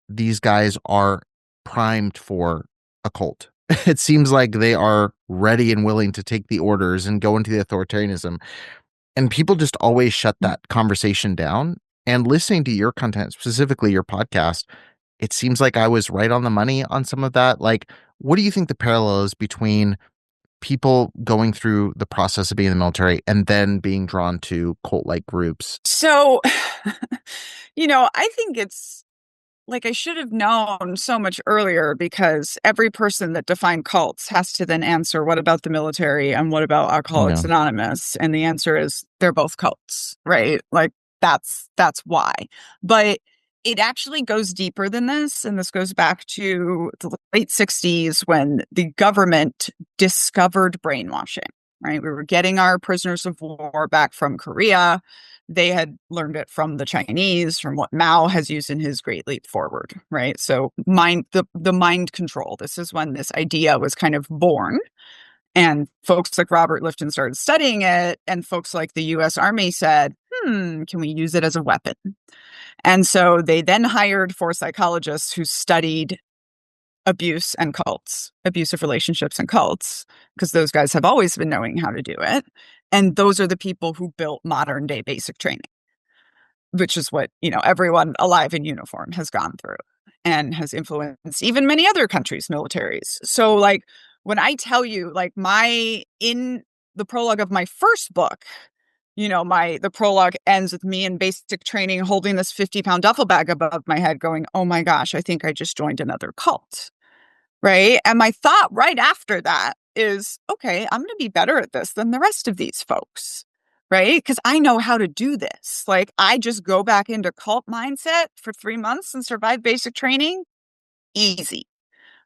[SPEAKER 1] these guys are primed for a cult. It seems like they are ready and willing to take the orders and go into the authoritarianism. And people just always shut that conversation down. And listening to your content, specifically your podcast, it seems like I was right on the money on some of that. Like, what do you think the parallel is between people going through the process of being in the military and then being drawn to cult-like groups?
[SPEAKER 2] so I think it's like I should have known so much earlier, because every person that defined cults has to then answer, what about the military and what about
[SPEAKER 1] Yeah.
[SPEAKER 2] Alcoholics Anonymous? And the answer is they're both cults, right? Like that's why. But it actually goes deeper than this. And this goes back to the late 60s when the government discovered brainwashing, right? We were getting our prisoners of war back from Korea. They had learned it from the Chinese, from what Mao has used in his Great Leap Forward, right? So the mind control. This is when this idea was kind of born. And folks like Robert Lifton started studying it, and folks like the US Army said, can we use it as a weapon? And so they then hired 4 psychologists who studied abuse and cults, abusive relationships and cults, because those guys have always been knowing how to do it. And those are the people who built modern day basic training, which is what, everyone alive in uniform has gone through and has influenced even many other countries' militaries. So like when I tell you, like in the prologue of my first book, the prologue ends with me in basic training holding this 50-pound duffel bag above my head going, oh my gosh, I think I just joined another cult. Right. And my thought right after that is, okay, I'm going to be better at this than the rest of these folks. Right. Because I know how to do this. Like I just go back into cult mindset for 3 months and survive basic training. Easy.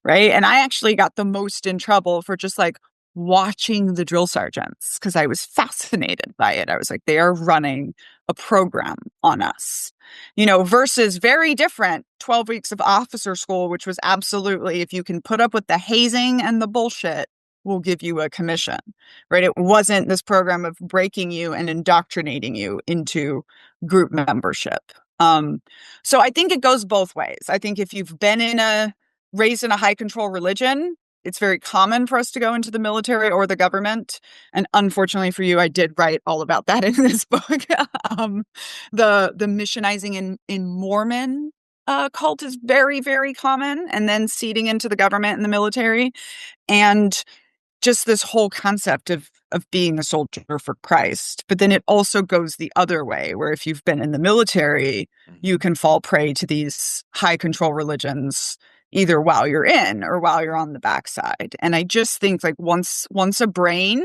[SPEAKER 2] Right. And I actually got the most in trouble for just like watching the drill sergeants because I was fascinated by it. I was like, they are running a program on us, versus very different 12 weeks of officer school, which was absolutely, if you can put up with the hazing and the bullshit, we'll give you a commission, right? It wasn't this program of breaking you and indoctrinating you into group membership. So I think it goes both ways. I think if you've been raised in a high control religion, it's very common for us to go into the military or the government. And unfortunately for you, I did write all about that in this book. The missionizing in Mormon cult is very, very common. And then seeding into the government and the military. And just this whole concept of being a soldier for Christ. But then it also goes the other way, where if you've been in the military, you can fall prey to these high control religions, either while you're in or while you're on the backside. And I just think like once a brain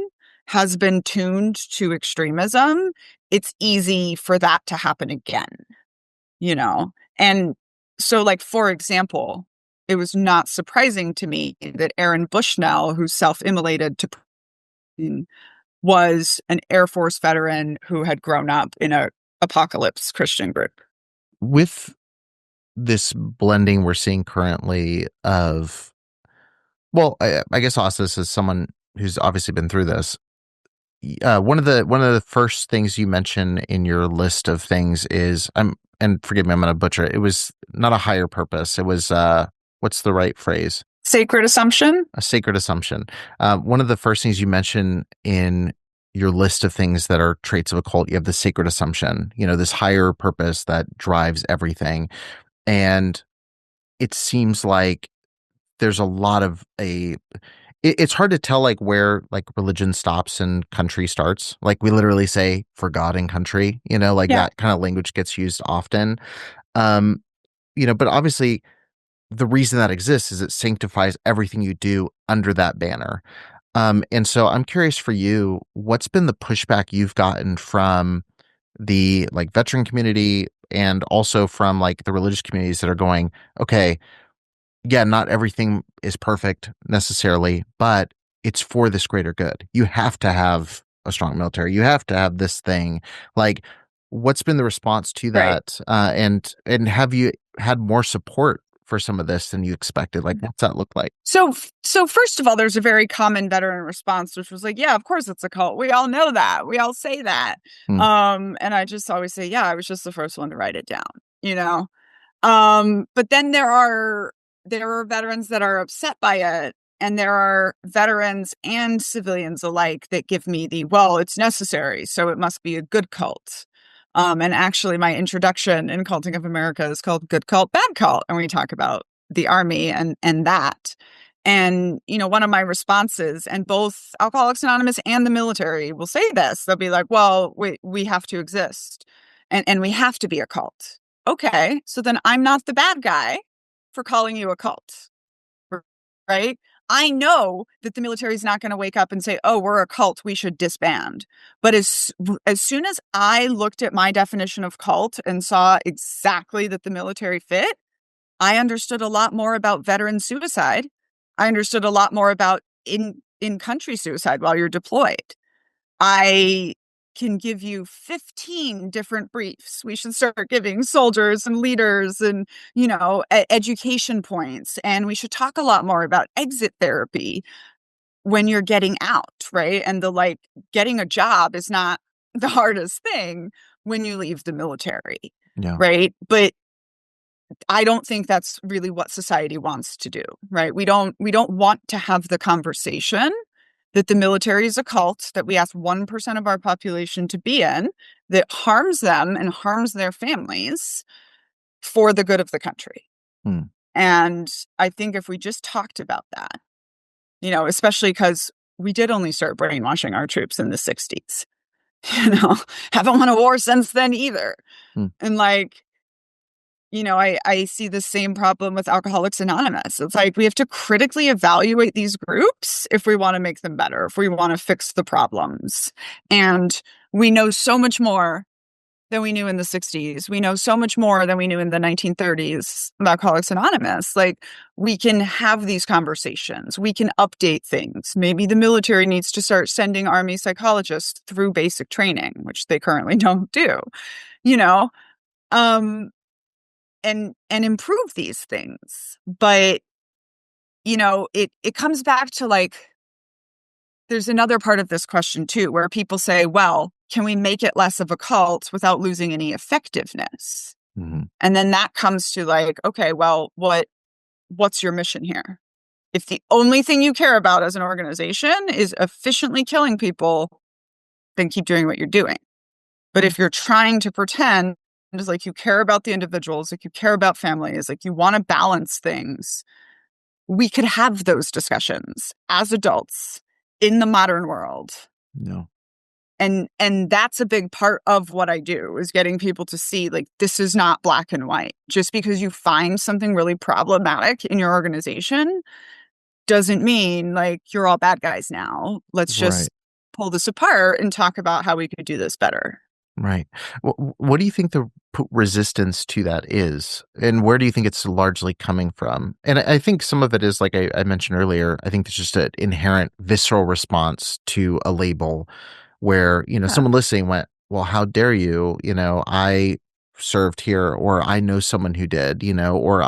[SPEAKER 2] has been tuned to extremism, it's easy for that to happen again, And so like, for example, it was not surprising to me that Aaron Bushnell, who self-immolated to Putin, was an Air Force veteran who had grown up in a apocalypse Christian group.
[SPEAKER 1] With this blending we're seeing currently of, well, I guess I'll ask this as someone who's obviously been through this. One of the first things you mention in your list of things is, and forgive me, I'm going to butcher it. It was not a higher purpose. It was what's the right phrase?
[SPEAKER 2] Sacred assumption.
[SPEAKER 1] A sacred assumption. One of the first things you mention in your list of things that are traits of a cult, you have the sacred assumption. This higher purpose that drives everything, and it seems like there's a lot of it's hard to tell like where like religion stops and country starts. Like we literally say for God and country, like that kind of language gets used often. But obviously the reason that exists is it sanctifies everything you do under that banner. And so I'm curious for you, what's been the pushback you've gotten from the like veteran community and also from like the religious communities that are going, okay, yeah, not everything is perfect necessarily, but it's for this greater good. You have to have a strong military. You have to have this thing. Like, what's been the response to that? Right. And have you had more support for some of this than you expected? Like, what's that look like?
[SPEAKER 2] So first of all, there's a very common veteran response, which was like, yeah, of course it's a cult. We all know that. We all say that. And I just always say, yeah, I was just the first one to write it down, But then there are veterans that are upset by it. And there are veterans and civilians alike that give me well, it's necessary, so it must be a good cult. And actually, my introduction in Culting of America is called Good Cult, Bad Cult. And we talk about the Army and that. And, one of my responses, and both Alcoholics Anonymous and the military will say this, they'll be like, well, we have to exist and we have to be a cult. okay, so then I'm not the bad guy for calling you a cult, right? I know that the military is not going to wake up and say, oh, we're a cult, we should disband. But as soon as I looked at my definition of cult and saw exactly that the military fit, I understood a lot more about veteran suicide. I understood a lot more about in-country suicide while you're deployed. I can give you 15 different briefs. We should start giving soldiers and leaders and, education points. And we should talk a lot more about exit therapy when you're getting out, right? And getting a job is not the hardest thing when you leave the military,
[SPEAKER 1] Yeah.
[SPEAKER 2] right? But I don't think that's really what society wants to do, right? We don't want to have the conversation that the military is a cult that we ask 1% of our population to be in, that harms them and harms their families for the good of the country. And I think if we just talked about that, especially because we did only start brainwashing our troops in the 60s, haven't won a war since then either. And I see the same problem with Alcoholics Anonymous. It's like we have to critically evaluate these groups if we want to make them better, if we want to fix the problems. And we know so much more than we knew in the 60s. We know so much more than we knew in the 1930s about Alcoholics Anonymous. Like, we can have these conversations. We can update things. Maybe the military needs to start sending Army psychologists through basic training, which they currently don't do, and improve these things. But, it comes back to there's another part of this question too, where people say, well, can we make it less of a cult without losing any effectiveness? And then that comes to okay, well, what's your mission here? If the only thing you care about as an organization is efficiently killing people, then keep doing what you're doing. But if you're trying to pretend it's you care about the individuals, you care about families, you want to balance things, we could have those discussions as adults in the modern world.
[SPEAKER 1] No.
[SPEAKER 2] And that's a big part of what I do, is getting people to see this is not black and white. Just because you find something really problematic in your organization doesn't mean you're all bad guys now. Let's just pull this apart and talk about how we could do this better.
[SPEAKER 1] Right. What do you think the resistance to that is? And where do you think it's largely coming from? And I think some of it is, like I mentioned earlier, I think it's just an inherent visceral response to a label where, someone listening went, well, how dare you? I served here, or I know someone who did, or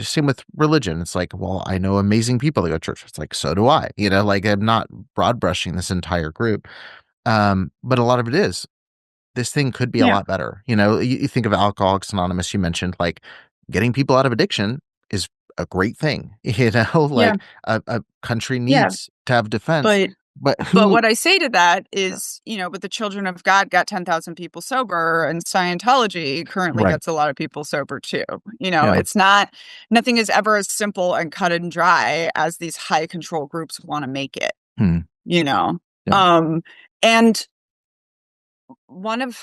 [SPEAKER 1] same with religion. It's well, I know amazing people that go to church. It's so do I, I'm not broad brushing this entire group. But a lot of it is, this thing could be a lot better. You think of Alcoholics Anonymous, you mentioned getting people out of addiction is a great thing. A country needs to have defense. But
[SPEAKER 2] what I say to that is, but the Children of God got 10,000 people sober, and Scientology currently gets a lot of people sober too. It's nothing is ever as simple and cut and dry as these high control groups want to make it. And one of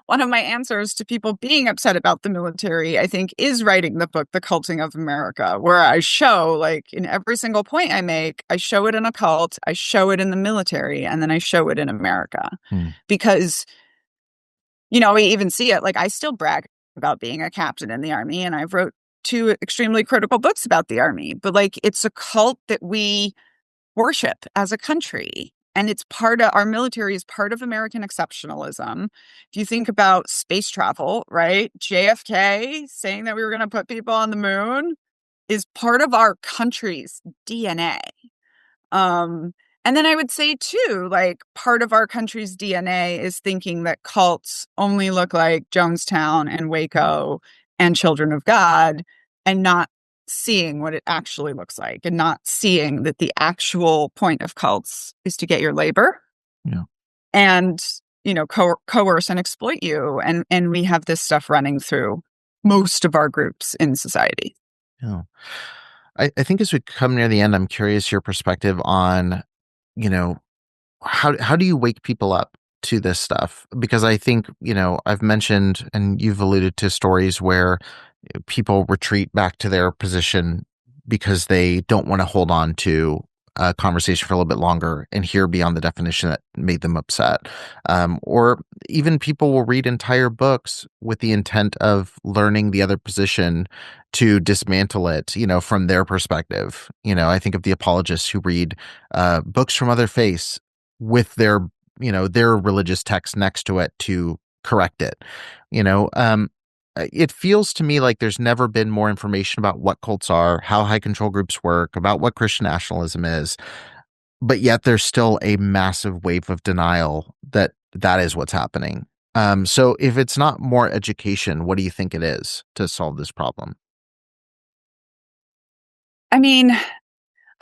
[SPEAKER 2] my answers to people being upset about the military, I think, is writing the book, The Culting of America, where I show, in every single point I make, I show it in a cult, I show it in the military, and then I show it in America. Because, we even see it, I still brag about being a captain in the Army, and I've wrote 2 extremely critical books about the Army. But, it's a cult that we worship as a country. And it's our military is part of American exceptionalism. If you think about space travel, right? JFK saying that we were going to put people on the moon is part of our country's DNA. And then I would say too, part of our country's DNA is thinking that cults only look like Jonestown and Waco and Children of God, and not seeing what it actually looks like, and not seeing that the actual point of cults is to get your labor and coerce and exploit you, and we have this stuff running through most of our groups in society.
[SPEAKER 1] I think as we come near the end, I'm curious your perspective on how do you wake people up to this stuff because I think, I've mentioned and you've alluded to stories where people retreat back to their position because they don't want to hold on to a conversation for a little bit longer and hear beyond the definition that made them upset. Or even people will read entire books with the intent of learning the other position to dismantle it, from their perspective. I think of the apologists who read books from other faiths with their religious text next to it to correct it. It feels to me like there's never been more information about what cults are, how high control groups work, about what Christian nationalism is, but yet there's still a massive wave of denial that is what's happening. So if it's not more education, what do you think it is to solve this problem?
[SPEAKER 2] I mean,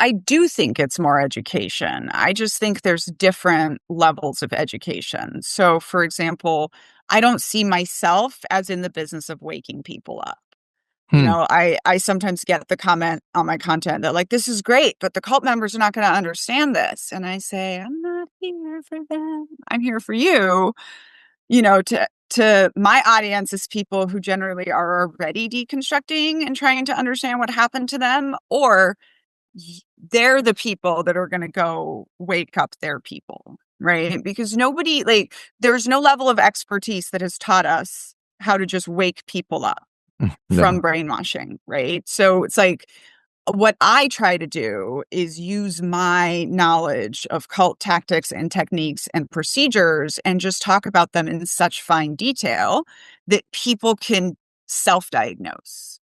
[SPEAKER 2] I do think it's more education. I just think there's different levels of education. So, for example, I don't see myself as in the business of waking people up.
[SPEAKER 1] Hmm.
[SPEAKER 2] I sometimes get the comment on my content that like, this is great, but the cult members are not going to understand this. And I say, I'm not here for them. I'm here for you, to my audience is people who generally are already deconstructing and trying to understand what happened to them, or they're the people that are going to go wake up their people, right? Because there's no level of expertise that has taught us how to just wake people up
[SPEAKER 1] No.
[SPEAKER 2] from brainwashing, right? So it's like what I try to do is use my knowledge of cult tactics and techniques and procedures and just talk about them in such fine detail that people can self-diagnose.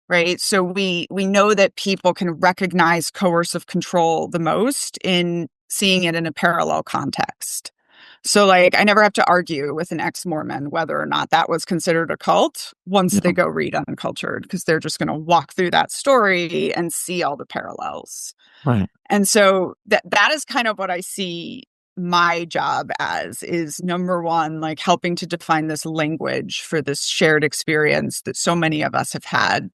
[SPEAKER 2] Right. So we know that people can recognize coercive control the most in seeing it in a parallel context. So, like, I never have to argue with an ex-Mormon whether or not that was considered a cult once they
[SPEAKER 1] No.
[SPEAKER 2] go read Uncultured, because they're just going to walk through that story and see all the parallels.
[SPEAKER 1] Right.
[SPEAKER 2] And so that is kind of what I see my job as, is number one, like helping to define this language for this shared experience that so many of us have had.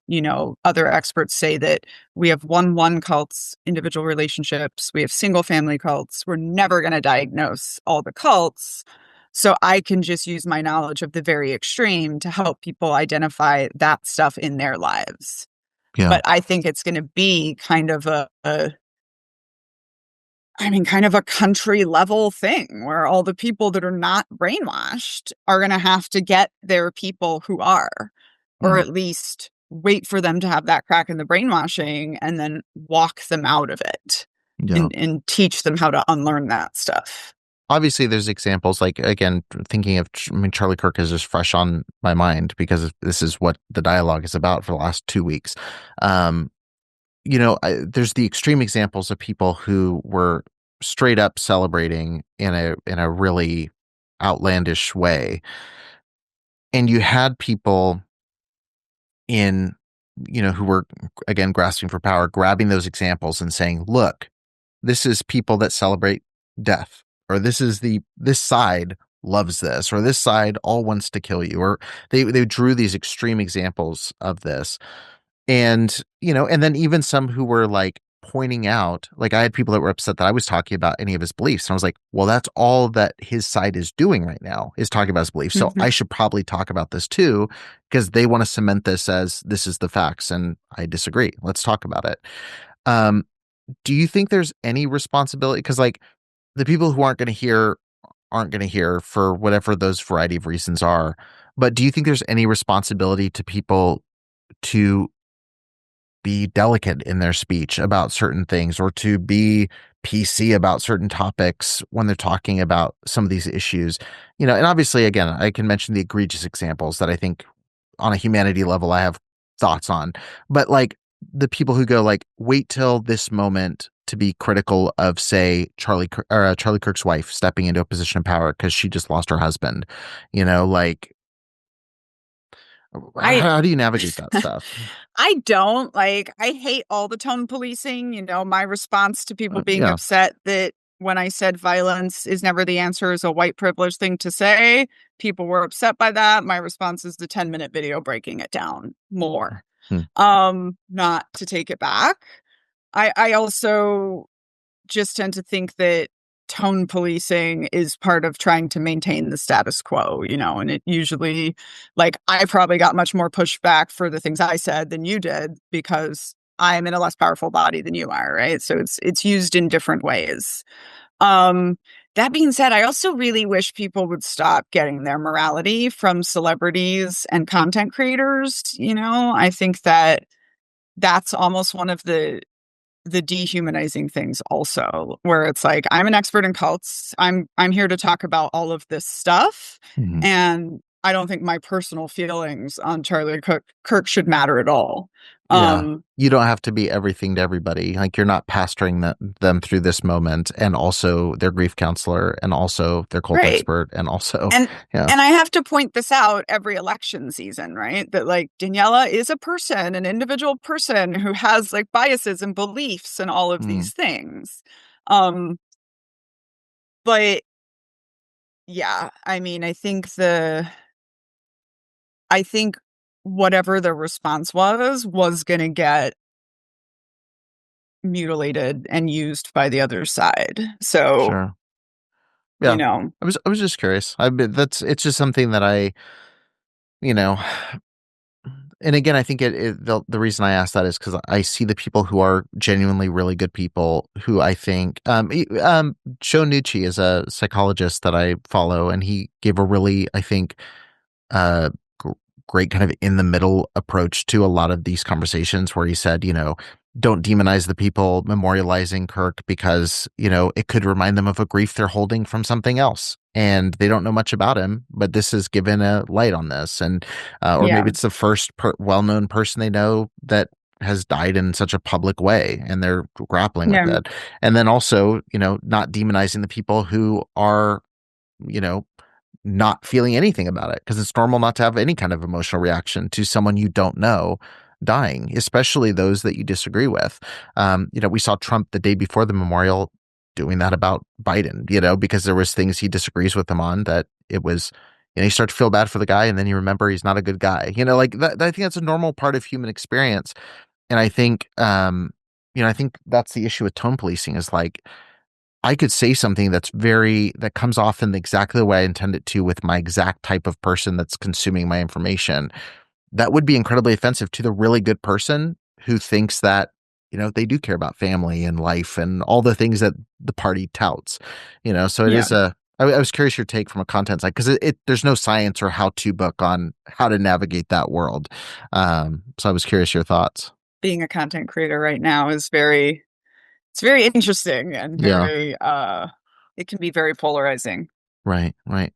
[SPEAKER 2] Other experts say that we have one cults, individual relationships, we have single family cults. We're never going to diagnose all the cults. So I can just use my knowledge of the very extreme to help people identify that stuff in their lives.
[SPEAKER 1] Yeah.
[SPEAKER 2] But I think it's going to be kind of kind of a country level thing where all the people that are not brainwashed are going to have to get their people who are, or
[SPEAKER 1] Mm.
[SPEAKER 2] at least wait for them to have that crack in the brainwashing and then walk them out of it
[SPEAKER 1] Yeah.
[SPEAKER 2] and teach them how to unlearn that stuff.
[SPEAKER 1] Obviously there's examples like, again, thinking of, Charlie Kirk is just fresh on my mind because this is what the dialogue is about for the last 2 weeks. There's the extreme examples of people who were straight up celebrating in a really outlandish way, and you had people in who were, again, grasping for power, grabbing those examples and saying, look, this is people that celebrate death, or this side loves this, or this side all wants to kill you, or they drew these extreme examples of this. And, and then even some who were like pointing out, like I had people that were upset that I was talking about any of his beliefs. And I was like, well, that's all that his side is doing right now, is talking about his beliefs. So
[SPEAKER 2] Mhm.
[SPEAKER 1] I should probably talk about this too, because they want to cement this as this is the facts. And I disagree. Let's talk about it. Um, do you think there's any responsibility? Because like the people who aren't going to hear for whatever those variety of reasons are. But do you think there's any responsibility to people to be delicate in their speech about certain things, or to be PC about certain topics when they're talking about some of these issues? And obviously, again, I can mention the egregious examples that I think on a humanity level I have thoughts on, but like the people who go like, wait till this moment to be critical of, say, Charlie Kirk's wife stepping into a position of power because she just lost her husband. Like,
[SPEAKER 2] I
[SPEAKER 1] how do you navigate that stuff?
[SPEAKER 2] I don't like, I hate all the tone policing. My response to people being
[SPEAKER 1] Yeah.
[SPEAKER 2] upset that when I said violence is never the answer is a white privilege thing to say, people were upset by that. My response is the 10-minute video breaking it down more.
[SPEAKER 1] Hmm.
[SPEAKER 2] Not to take it back. I also just tend to think that tone policing is part of trying to maintain the status quo, and it usually, like, I probably got much more pushback for the things I said than you did because I'm in a less powerful body than you are, right? So it's used in different ways. Um, that being said, I also really wish people would stop getting their morality from celebrities and content creators. I think that that's almost one of the dehumanizing things also, where it's like, I'm an expert in cults. I'm here to talk about all of this stuff.
[SPEAKER 1] Mhm.
[SPEAKER 2] And I don't think my personal feelings on Charlie Kirk should matter at all.
[SPEAKER 1] Yeah.
[SPEAKER 2] Um,
[SPEAKER 1] You don't have to be everything to everybody. Like, you're not pastoring them through this moment, and also their grief counselor, and also their cult
[SPEAKER 2] right.
[SPEAKER 1] expert, and also,
[SPEAKER 2] And
[SPEAKER 1] yeah.
[SPEAKER 2] and I have to point this out every election season, right? That, like, Daniella is a person, an individual person who has, like, biases and beliefs and all of
[SPEAKER 1] Mm,
[SPEAKER 2] these things. Um, but yeah, I mean, I think whatever the response was gonna get mutilated and used by the other side. So,
[SPEAKER 1] sure.
[SPEAKER 2] you
[SPEAKER 1] Yeah.
[SPEAKER 2] know,
[SPEAKER 1] I was just curious. It's just something that you know, and again, I think the reason I ask that is because I see the people who are genuinely really good people who I think, Joe Nucci is a psychologist that I follow, and he gave a really, I think, uh, gr- great kind of in the middle approach to a lot of these conversations where he said, don't demonize the people memorializing Kirk because, it could remind them of a grief they're holding from something else. And they don't know much about him, but this is given a light on this. And, or
[SPEAKER 2] yeah,
[SPEAKER 1] maybe it's the first well-known person they know that has died in such a public way, and they're grappling with
[SPEAKER 2] yeah,
[SPEAKER 1] it. And then also, not demonizing the people who are, you know, not feeling anything about it, because it's normal not to have any kind of emotional reaction to someone you don't know dying, especially those that you disagree with. We saw Trump the day before the memorial doing that about Biden, because there was things he disagrees with him on that it was, you start to feel bad for the guy, and then you remember he's not a good guy, like that. I think that's a normal part of human experience. And I think that's the issue with tone policing is like, I could say something that comes off in exactly the way I intend it to with my exact type of person that's consuming my information. That would be incredibly offensive to the really good person who thinks that, they do care about family and life and all the things that the party touts, so it
[SPEAKER 2] yeah.
[SPEAKER 1] is I was curious your take from a content side, because there's no science or how to book on how to navigate that world. So I was curious your thoughts.
[SPEAKER 2] Being a content creator right now is very interesting and
[SPEAKER 1] Yeah.
[SPEAKER 2] it can be very polarizing.
[SPEAKER 1] Right. Right.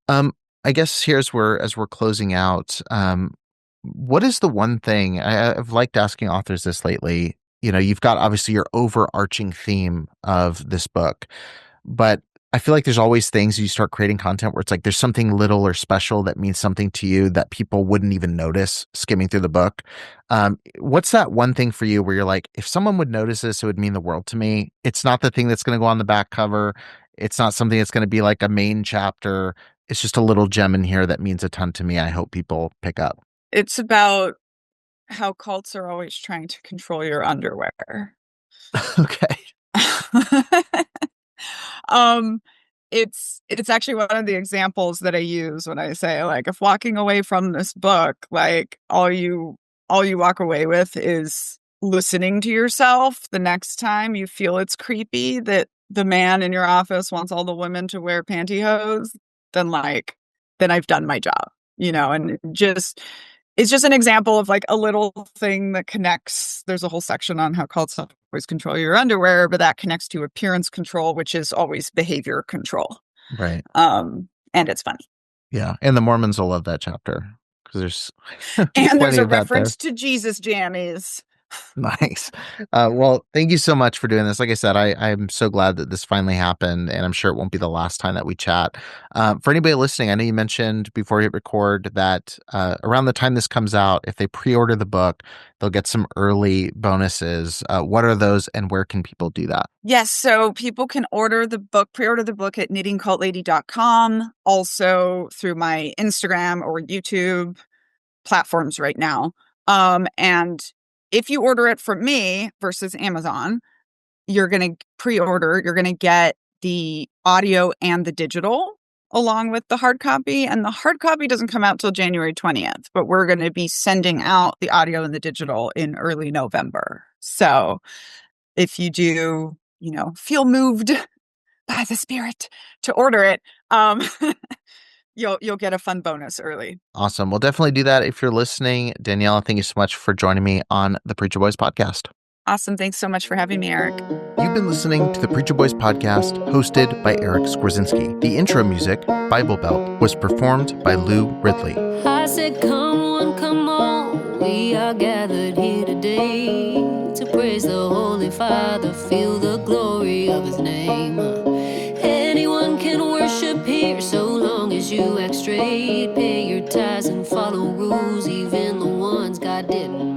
[SPEAKER 1] Um, I guess here's where, as we're closing out, what is the one thing I've liked asking authors this lately? You've got obviously your overarching theme of this book, but I feel like there's always things you start creating content where it's like there's something little or special that means something to you that people wouldn't even notice skimming through the book. What's that one thing for you where you're like, if someone would notice this, it would mean the world to me? It's not the thing that's going to go on the back cover. It's not something that's going to be like a main chapter. It's just a little gem in here that means a ton to me. I hope people pick up.
[SPEAKER 2] It's about how cults are always trying to control your underwear.
[SPEAKER 1] Okay.
[SPEAKER 2] um it's actually one of the examples that I use when I say, like, if walking away from this book, like, all you walk away with is listening to yourself the next time you feel it's creepy that the man in your office wants all the women to wear pantyhose, then, like, then I've done my job, and just it's just an example of, like, a little thing that connects. There's a whole section on how cults always control your underwear, but that connects to appearance control, which is always behavior control.
[SPEAKER 1] Right.
[SPEAKER 2] And it's funny.
[SPEAKER 1] Yeah. And the Mormons will love that chapter because there's there's
[SPEAKER 2] And there's
[SPEAKER 1] plenty
[SPEAKER 2] a
[SPEAKER 1] of that there.
[SPEAKER 2] reference to Jesus jammies.
[SPEAKER 1] Nice. Well, thank you so much for doing this. Like I said, I'm so glad that this finally happened, and I'm sure it won't be the last time that we chat. For anybody listening, I know you mentioned before we hit record that around the time this comes out, if they pre-order the book, they'll get some early bonuses. What are those, and where can people do that?
[SPEAKER 2] Yes, so people can pre-order the book at knittingcultlady.com, also through my Instagram or YouTube platforms right now. And if you order it from me versus Amazon, you're going to get the audio and the digital along with the hard copy. And the hard copy doesn't come out till January 20th, but we're going to be sending out the audio and the digital in early November. So if you do, feel moved by the spirit to order it, you'll get a fun bonus early.
[SPEAKER 1] Awesome. We'll definitely do that if you're listening. Daniella, thank you so much for joining me on the Preacher Boys podcast.
[SPEAKER 2] Awesome. Thanks so much for having me, Eric.
[SPEAKER 1] You've been listening to the Preacher Boys podcast, hosted by Eric Skwarczynski. The intro music, Bible Belt, was performed by Lou Ridley.
[SPEAKER 3] I said, come on, come on. We are gathered here today to praise the Holy Father, feel the glory of his name. Anyone can worship here so long as you act straight, pay your tithes and follow rules, even the ones God didn't